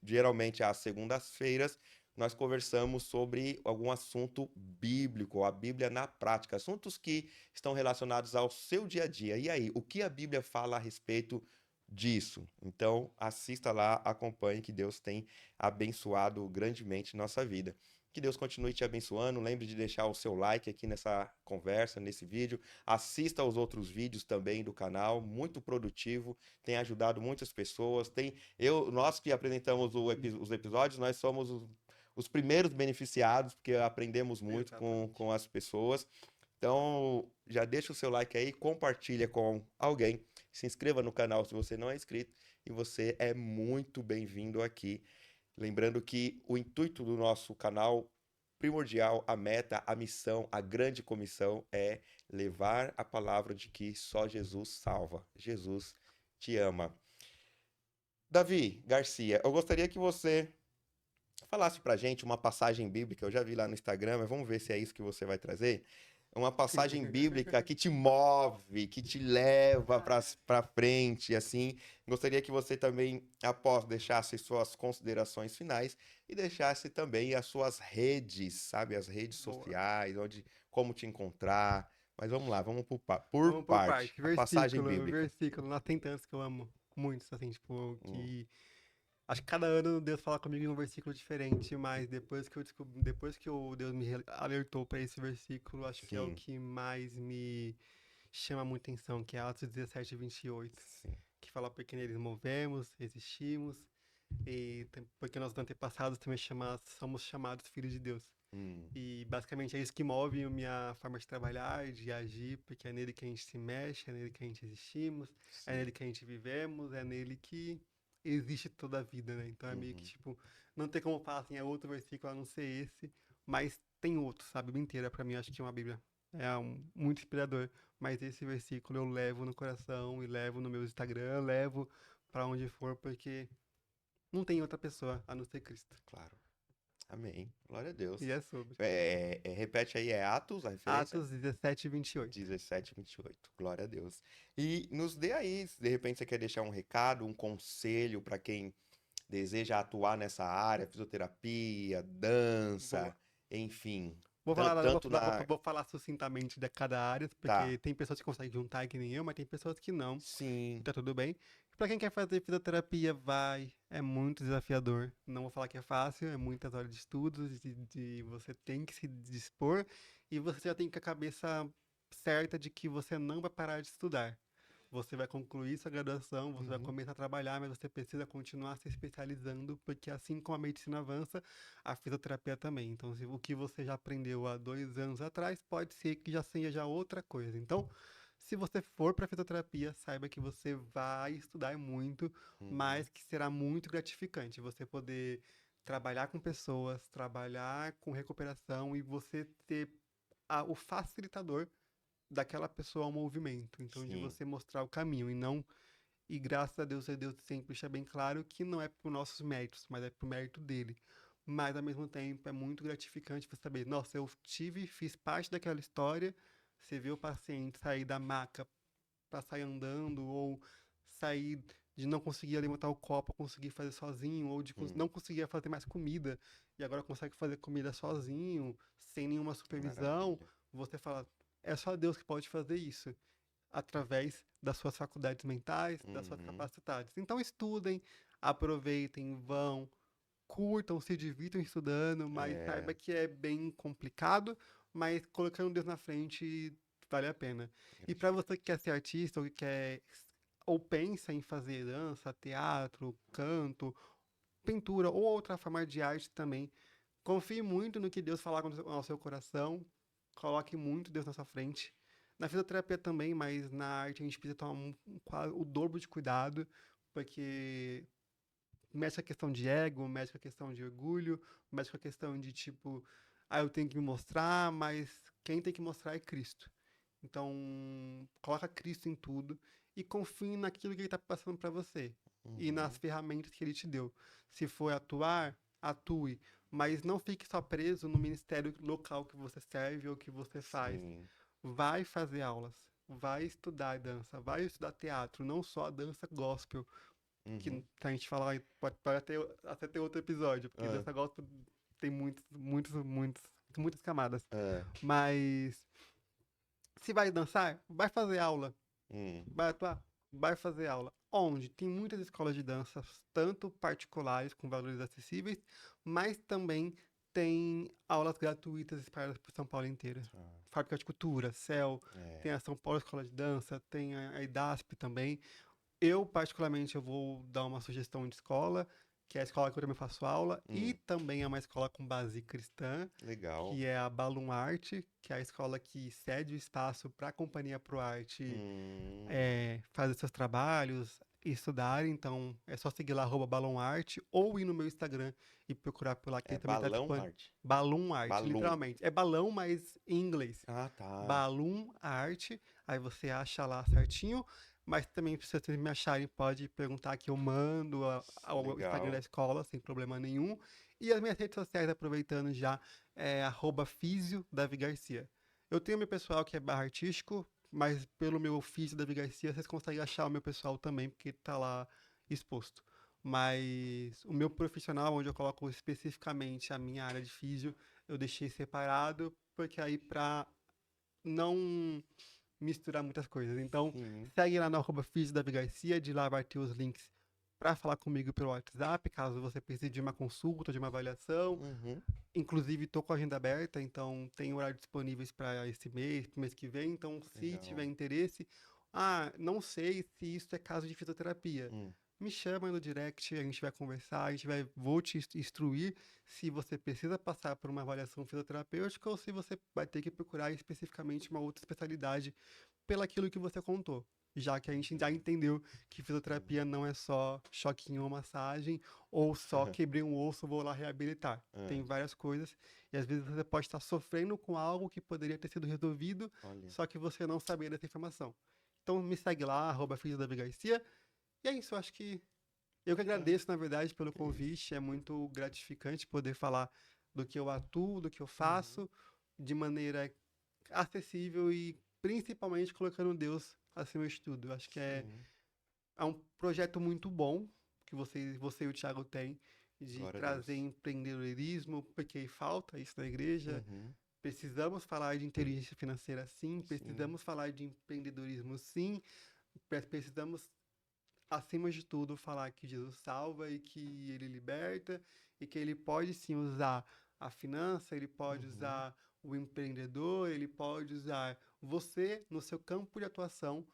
geralmente às segundas-feiras, nós conversamos sobre algum assunto bíblico, a Bíblia na prática, assuntos que estão relacionados ao seu dia a dia. E aí, o que a Bíblia fala a respeito disso? Então, assista lá, acompanhe, que Deus tem abençoado grandemente nossa vida. Que Deus continue te abençoando. Lembre de deixar o seu like aqui nessa conversa, nesse vídeo. Assista aos outros vídeos também do canal, muito produtivo, tem ajudado muitas pessoas. Nós que apresentamos os episódios, nós somos os primeiros beneficiados, porque aprendemos muito com as pessoas. Então, já deixa o seu like aí, compartilha com alguém, se inscreva no canal se você não é inscrito e você é muito bem-vindo aqui. Lembrando que o intuito do nosso canal primordial, a meta, a missão, a grande comissão é levar a palavra de que só Jesus salva. Jesus te ama. Davi Garcia, eu gostaria que você falasse pra gente uma passagem bíblica. Eu já vi lá no Instagram, mas vamos ver se é isso que você vai trazer. Uma passagem bíblica que te move, que te leva para frente, assim. Gostaria que você também, após, deixasse suas considerações finais e deixasse também as suas redes, sabe? As redes Boa. sociais, como te encontrar. Mas vamos lá, vamos por Vamos por parte. parte. A passagem Versículo, bíblica. versículo. Não tem tantos que eu amo muitos, assim, tipo, que acho que cada ano Deus fala comigo em um versículo diferente, mas depois que eu descobri, depois que Deus me alertou para esse versículo, acho que é o Sim, que mais me chama muita atenção, que é Atos 17:28, sim. que fala porque neles movemos, existimos, e porque nossos antepassados também somos chamados filhos de Deus. Hum, E basicamente é isso que move a minha forma de trabalhar, de agir, porque é nele que a gente se mexe, é nele que a gente existimos, é sim. nele que a gente vivemos, é nele que existe toda a vida, né? Então é meio que Uhum. tipo, não tem como falar assim, é outro versículo a não ser esse, mas tem outros, sabe? A Bíblia inteira, pra mim, eu acho que uma Bíblia é muito inspirador, mas esse versículo eu levo no coração e levo no meu Instagram, levo pra onde for, porque não tem outra pessoa a não ser Cristo. Claro. Amém. Glória a E Deus. é sobre. Repete aí, é Atos, a referência? Atos 17:28. 17:28. Glória a Deus. E nos dê aí, se de repente você quer deixar um recado, um conselho para quem deseja atuar nessa área, fisioterapia, Boa. dança, enfim, Vou falar, tanto na. vou falar sucintamente de cada área, Tá. porque tem pessoas que conseguem juntar que nem eu, mas tem pessoas que não. E Sim, tá tudo bem. Pra quem quer fazer fisioterapia, vai. É muito desafiador. Não vou falar que é fácil, é muitas horas de estudos, você tem que se dispor e você já tem com a cabeça certa de que você não vai parar de estudar. Você vai concluir sua graduação, você vai uhum, começar a trabalhar, mas você precisa continuar se especializando, porque assim como a medicina avança, a fisioterapia também. Então, o que você já aprendeu há 2 anos atrás, pode ser que já seja já outra coisa. Então, se você for para fisioterapia, saiba que você vai estudar muito, uhum, mas que será muito gratificante você poder trabalhar com pessoas, trabalhar com recuperação e você ter o facilitador daquela pessoa ao movimento. Então, de sim, você mostrar o caminho e não. E graças a Deus sempre deixa bem claro que não é por nossos méritos, mas é por mérito dele. Mas ao mesmo tempo é muito gratificante você saber, nossa, eu fiz parte daquela história. Você vê o paciente sair da maca para sair andando ou sair de não conseguir levantar o copo, conseguir fazer sozinho, ou de não conseguir fazer mais comida, e agora consegue fazer comida sozinho, sem nenhuma supervisão, Maravilha. você fala, é só Deus que pode fazer isso, através das suas faculdades mentais, das suas Uhum. capacidades. Então estudem, aproveitem, vão, curtam, se divirtam estudando, mas É, saiba que é bem complicado, mas colocando Deus na frente vale a pena. E para gratificante. você que quer ser artista ou que quer ou pensa em fazer dança, teatro, canto, pintura ou outra forma de arte também, confie muito no que Deus falar ao seu coração, coloque muito Deus na sua frente. Na fisioterapia também, mas na arte a gente precisa tomar o dobro de cuidado, porque mexe com a questão de ego, mexe com a questão de orgulho, mexe com a questão de tipo, eu tenho que me mostrar, mas quem tem que mostrar é Cristo. Então, coloca Cristo em tudo e confie naquilo que ele está passando para você e nas Uhum. ferramentas que ele te deu. Se for atuar, atue, mas não fique só preso no ministério local que você serve ou que você faz. Sim. Vai fazer aulas, vai estudar dança, vai estudar teatro, não só a dança gospel, que Uhum. a gente falar, pode até ter outro episódio, porque Ah, dança gospel tem muitas camadas. é. Mas se vai dançar, vai fazer aula. Hum. Vai atuar, vai fazer aula. Onde? Tem muitas escolas de dança, tanto particulares com valores acessíveis, mas também tem aulas gratuitas espalhadas por São Paulo inteira. Ah, Fábrica de Cultura, CEL, tem é. a São Paulo Escola de Dança, tem a IDASP também. Eu, particularmente, eu vou dar uma sugestão de escola, que é a escola que eu também faço aula, e Hum. também é uma escola com base cristã, Legal. que é a Balloon Art, que é a escola que cede o espaço para a Companhia Pro Arte Hum. fazer seus trabalhos, estudar. Então, é só seguir lá, Balloon Art, ou ir no meu Instagram e procurar por lá, que É ele também está balão disponível. arte. Balloon Art, Balloon. literalmente. É balão, mas em inglês. Ah, tá. Balloon Art, aí você acha lá certinho, mas também se vocês me acharem, pode perguntar que eu mando ao Instagram da Legal. escola, sem problema nenhum. E as minhas redes sociais, aproveitando já, é @físio Davi Garcia. Eu tenho meu pessoal que é barra artístico, mas pelo meu físio Davi Garcia, vocês conseguem achar o meu pessoal também, porque tá lá exposto. Mas o meu profissional, onde eu coloco especificamente a minha área de físio, eu deixei separado, porque aí para não misturar muitas coisas. Então, Sim. segue lá no @físio Davi Garcia, de lá vai ter os links para falar comigo pelo WhatsApp, caso você precise de uma consulta, de uma avaliação. Uhum. Inclusive, estou com a agenda aberta, então tem horários disponíveis para esse mês, pro mês que vem. Então, se tiver Legal. interesse, não sei se isso é caso de fisioterapia. Hum. Me chama no direct, a gente vai conversar, vou te instruir se você precisa passar por uma avaliação fisioterapêutica ou se você vai ter que procurar especificamente uma outra especialidade pelaquilo que você contou. Já que a gente já Entendi. entendeu que Sim. fisioterapia não é só choquinho ou massagem, ou só quebrei um osso, vou lá reabilitar. Tem É. várias coisas, e às vezes você pode estar sofrendo com algo que poderia ter sido resolvido, Olha. só que você não sabia dessa informação. Então me segue lá, @FisioDaviGarcia, e é isso, eu acho que eu que É. agradeço, na verdade, pelo Que isso. convite. É muito gratificante poder falar do que eu atuo, do que eu Uhum. faço, de maneira acessível e principalmente colocando Deus acima de tudo. Eu acho que Sim. é um projeto muito bom que você e o Thiago têm de Glória a trazer Deus. empreendedorismo, porque falta isso na igreja. Uhum. Precisamos falar de inteligência financeira, sim. Sim. Precisamos falar de empreendedorismo, sim. Precisamos, acima de tudo, falar que Jesus salva e que ele liberta e que ele pode sim usar a finança, ele pode Uhum. usar o empreendedor, ele pode usar você no seu campo de atuação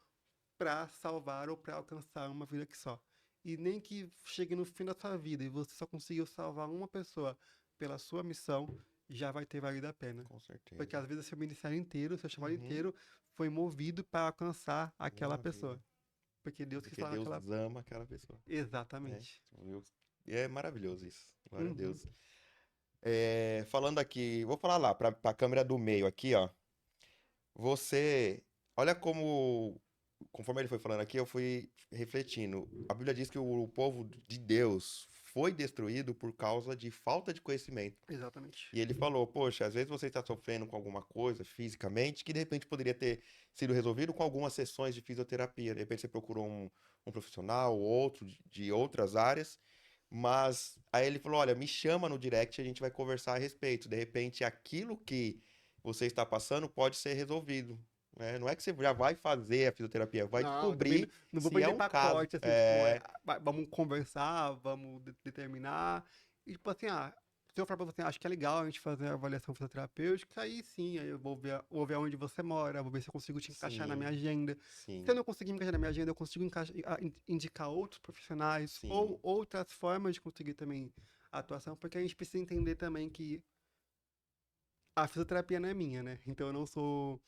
para salvar ou para alcançar uma vida que só. E nem que chegue no fim da sua vida e você só conseguiu salvar uma pessoa pela sua missão, já vai ter valido a pena. Com Porque certeza. às vezes seu ministério inteiro, seu chamado Uhum. inteiro, foi movido para alcançar aquela Uma vida. pessoa. Porque Deus quis Porque falar Deus naquela. ama aquela pessoa. Né? Exatamente. E é maravilhoso isso. Glória a Uhum. Deus. É, falando aqui, vou falar lá para a câmera do meio aqui, ó. Você, olha como, conforme ele foi falando aqui, eu fui refletindo. A Bíblia diz que o povo de Deus foi destruído por causa de falta de conhecimento. Exatamente. E ele falou, poxa, às vezes você está sofrendo com alguma coisa fisicamente que de repente poderia ter sido resolvido com algumas sessões de fisioterapia. De repente você procurou um profissional ou outro de outras áreas, mas aí ele falou, olha, me chama no direct, a gente vai conversar a respeito. De repente aquilo que você está passando pode ser resolvido. Né? Não é que você já vai fazer a fisioterapia, vai Não, também descobrir não vou se é vender um caso. pacote, assim, tipo, vamos conversar, vamos determinar. E, tipo assim, se eu falar pra você, acho que é legal a gente fazer a avaliação fisioterapêutica, aí sim, aí eu vou ver onde você mora, vou ver se eu consigo te encaixar na minha Sim, agenda. Se eu sim, não conseguir encaixar na minha agenda, eu consigo indicar outros profissionais ou sim. outras formas de conseguir também a atuação, porque a gente precisa entender também que a fisioterapia não é minha, né? Então eu não sou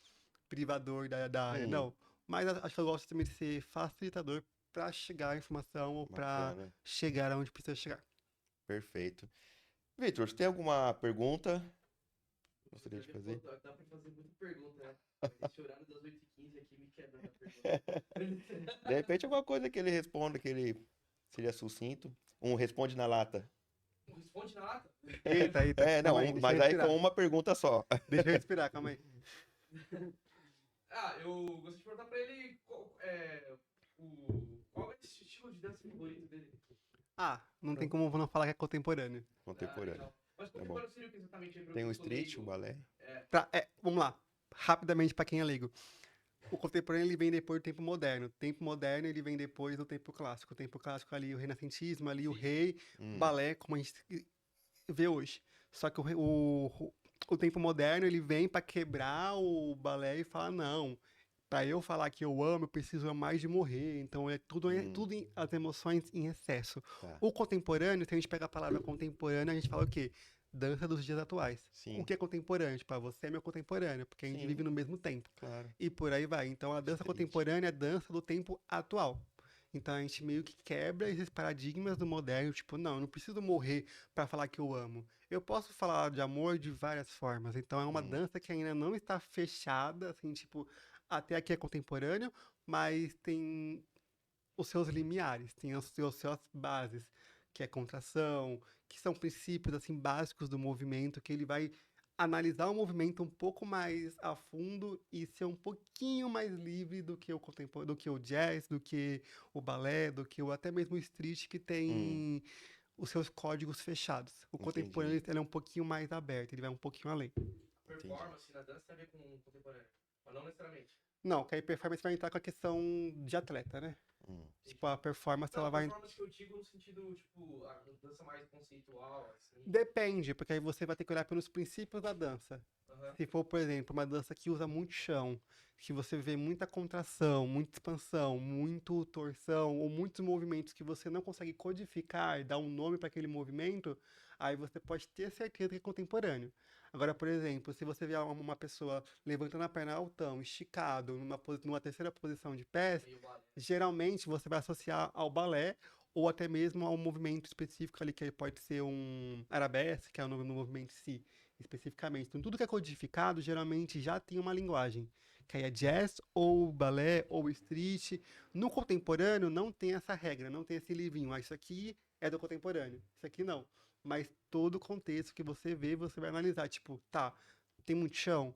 privador da área, Hum, não. Mas acho que eu gosto também de ser facilitador para chegar à informação ou para bacana, chegar aonde precisa chegar. perfeito. Vitor, você tem alguma pergunta que Nossa, gostaria já de vi, pô, fazer? dá pra fazer muita pergunta, né? Mas esse horário das 8h15 aqui me quebra na pergunta. De repente, alguma coisa que ele responda, que ele seja sucinto. Um responde na lata. Responde na lata. Eita, eita, É, não, calma aí, deixa eu mas aí respirar. com uma pergunta só. Deixa eu respirar, calma aí. Eu gostaria de perguntar pra ele qual é esse estilo de dança favorito dele. Não tem como não falar que é contemporâneo. Contemporâneo. Legal. Mas Tá bom. contemporâneo seria o que exatamente? Tem o o street, o balé. Vamos lá, rapidamente para quem é leigo. O contemporâneo ele vem depois do tempo moderno. O tempo moderno ele vem depois do tempo clássico. O tempo clássico ali, o renascentismo, ali o rei, o balé, como a gente vê hoje. Só que o tempo moderno ele vem para quebrar o balé e falar não. Para eu falar que eu amo, eu preciso mais de morrer. Então é tudo, as emoções em excesso. Tá. O contemporâneo, se a gente pega a palavra contemporâneo, a gente fala o quê? Dança dos dias atuais. Sim. O que é contemporâneo? Tipo, você é meu contemporâneo, porque a gente Sim. vive no mesmo tempo. Claro. E por aí vai. Então a dança Street. contemporânea é a dança do tempo atual. Então a gente meio que quebra esses paradigmas do moderno, tipo, não, eu não preciso morrer para falar que eu amo. Eu posso falar de amor de várias formas. Então é uma dança que ainda não está fechada, assim, tipo, até aqui é contemporâneo, mas tem os seus limiares, tem suas bases, que é contração, que são princípios assim básicos do movimento, que ele vai analisar o movimento um pouco mais a fundo e ser um pouquinho mais livre do que o contemporâneo, do que o jazz, do que o balé, do que até mesmo o street, que tem os seus códigos fechados. O contemporâneo Entendi. ele é um pouquinho mais aberto, ele vai um pouquinho além. Performance na dança tem a ver com contemporâneo, mas não necessariamente. Não, que aí performance vai entrar com a questão de atleta, né? Tipo, a performance, Não, ela vai... performance que eu digo no sentido, tipo, a dança mais conceitual, assim. Depende, porque aí você vai ter que olhar pelos princípios da dança. Se for, por exemplo, uma dança que usa muito chão, que você vê muita contração, muita expansão, muito torção, ou muitos movimentos que você não consegue codificar, dar um nome para aquele movimento, aí você pode ter certeza que é contemporâneo. Agora, por exemplo, se você vê uma pessoa levantando a perna altão, esticado, numa terceira posição de pés, geralmente você vai associar ao balé ou até mesmo a um movimento específico ali, que pode ser um arabesque, que é no movimento em si, especificamente. Então, tudo que é codificado, geralmente já tem uma linguagem, que aí é jazz, ou balé, ou street. No contemporâneo, não tem essa regra, não tem esse livrinho. Isso aqui é do contemporâneo, isso aqui não. Mas todo o contexto que você vê, você vai analisar. Tipo, tá, tem muito chão,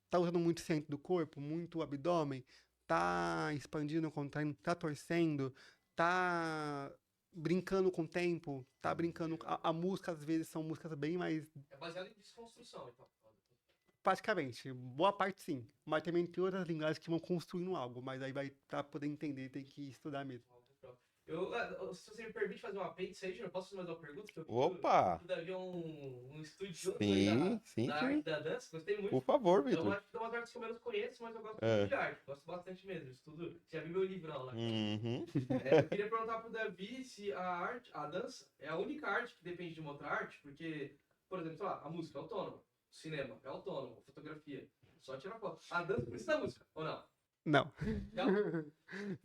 tá usando muito centro do corpo, muito abdômen, tá expandindo, contraindo, tá torcendo, tá brincando com o tempo, tá brincando. A música, às vezes, são músicas bem mais. É baseado em desconstrução, então. Praticamente, boa parte sim. Mas também tem outras linguagens que vão construindo algo, mas aí vai, pra poder entender, tem que estudar mesmo. Se você me permite fazer um apêndice aí, eu posso fazer mais uma pergunta? Opa! O Davi é um estudioso Sim, da arte da dança, gostei muito. Por favor, Eu Vitor. acho que é uma das artes que eu menos conheço, mas eu gosto muito de arte. Gosto bastante mesmo. Estudo. Já vi meu livrão lá. Uhum. Eu queria perguntar pro Davi se a dança é a única arte que depende de uma outra arte, porque, por exemplo, sei lá, a música é autônoma, o cinema é autônomo, a fotografia, só tirar foto. A dança precisa da música, ou não? Não. Não?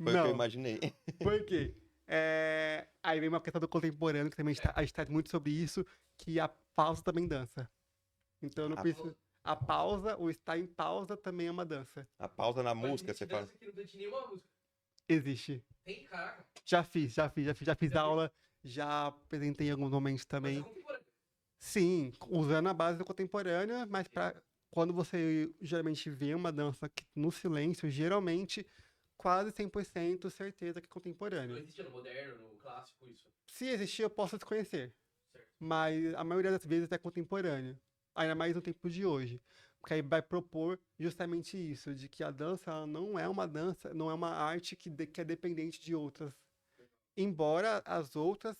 Foi o que eu imaginei. Por quê? Aí vem uma questão do contemporâneo, que também a gente traz muito sobre isso, que a pausa também dança. Então eu não preciso. A pausa, o estar em pausa também é uma dança. A pausa na Mas música, existe você fala. dança que não tem nenhuma música. Existe. Tem, caraca. Já fiz Já aula Já apresentei em alguns momentos Mas é também. contemporâneo. Sim, usando a base contemporânea, mas quando você geralmente vê uma dança no silêncio, geralmente quase 100% certeza que é Não contemporânea. existia no moderno, no clássico, isso. Se existir, eu posso desconhecer, Certo. mas a maioria das vezes é contemporânea, ainda mais no tempo de hoje. Porque aí vai propor justamente isso, de que a dança ela não é uma dança, não é uma arte que é dependente de outras. Embora as outras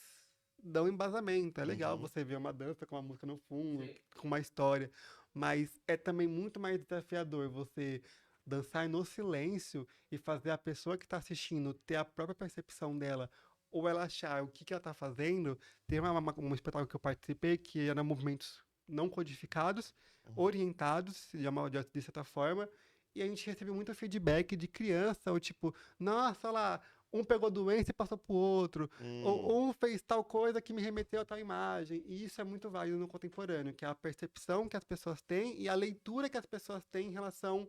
dão embasamento. É legal Uhum. você ver uma dança com uma música no fundo, Sim. com uma história, mas é também muito mais desafiador você dançar no silêncio e fazer a pessoa que está assistindo ter a própria percepção dela, ou ela achar o que ela está fazendo. Tem um espetáculo que eu participei que era movimentos não codificados, Uhum. orientados, de certa forma, e a gente recebeu muito feedback de criança, ou tipo, nossa, olha lá, um pegou doença e passou pro outro, Hum. ou um fez tal coisa que me remeteu a tal imagem. E isso é muito válido no contemporâneo, que é a percepção que as pessoas têm e a leitura que as pessoas têm em relação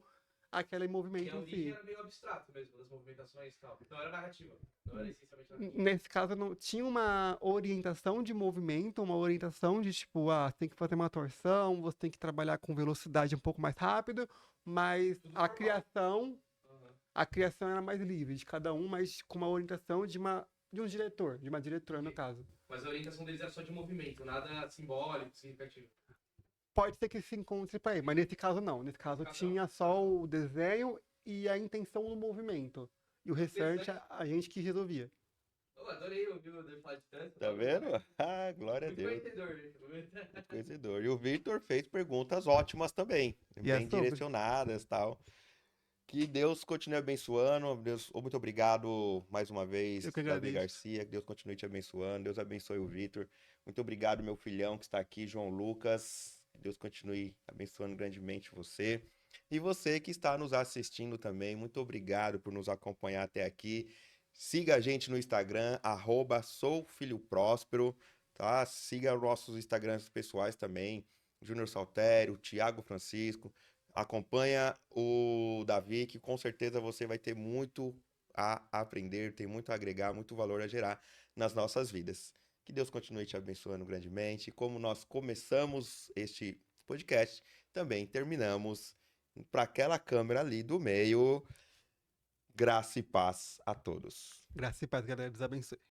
àquele E movimento a em origem si. era meio abstrato mesmo, das movimentações e tal. Então era narrativa. Não era essencialmente narrativa. Nesse caso, não tinha uma orientação de movimento, uma orientação de tipo, você tem que fazer uma torção, você tem que trabalhar com velocidade um pouco mais rápido, mas Tudo a formal. criação Aham. a criação era mais livre de cada um, mas com uma orientação de um diretor, de uma diretora, no Ok. caso. Mas a orientação deles era só de movimento, nada simbólico, significativo. Pode ser que se encontre para aí, mas nesse caso não. Nesse caso Caso não. tinha só o desenho e a intenção do movimento. E o restante Interessante. a gente que resolvia. Eu adorei ouvir o David falar de dança. Tá vendo? Ah, glória a Muito Deus. conhecedor. Muito conhecedor. E o Victor fez perguntas ótimas também, E é bem sobre. direcionadas, tal. Que Deus continue abençoando. Deus, muito obrigado mais uma Eu vez, que Davi agradeço. Garcia. Que Deus continue te abençoando. Deus abençoe o Victor. Muito obrigado, meu filhão que está aqui, João Lucas. Que Deus continue abençoando grandemente você. E você que está nos assistindo também, muito obrigado por nos acompanhar até aqui. Siga a gente no Instagram, @soufilhopróspero, tá? Siga os nossos Instagrams pessoais também, Júnior Saltério, Thiago Francisco. Acompanha o Davi, que com certeza você vai ter muito a aprender, tem muito a agregar, muito valor a gerar nas nossas vidas. Que Deus continue te abençoando grandemente. Como nós começamos este podcast, também terminamos para aquela câmera ali do meio. Graça e paz a todos. Graça e paz, galera. Deus abençoe.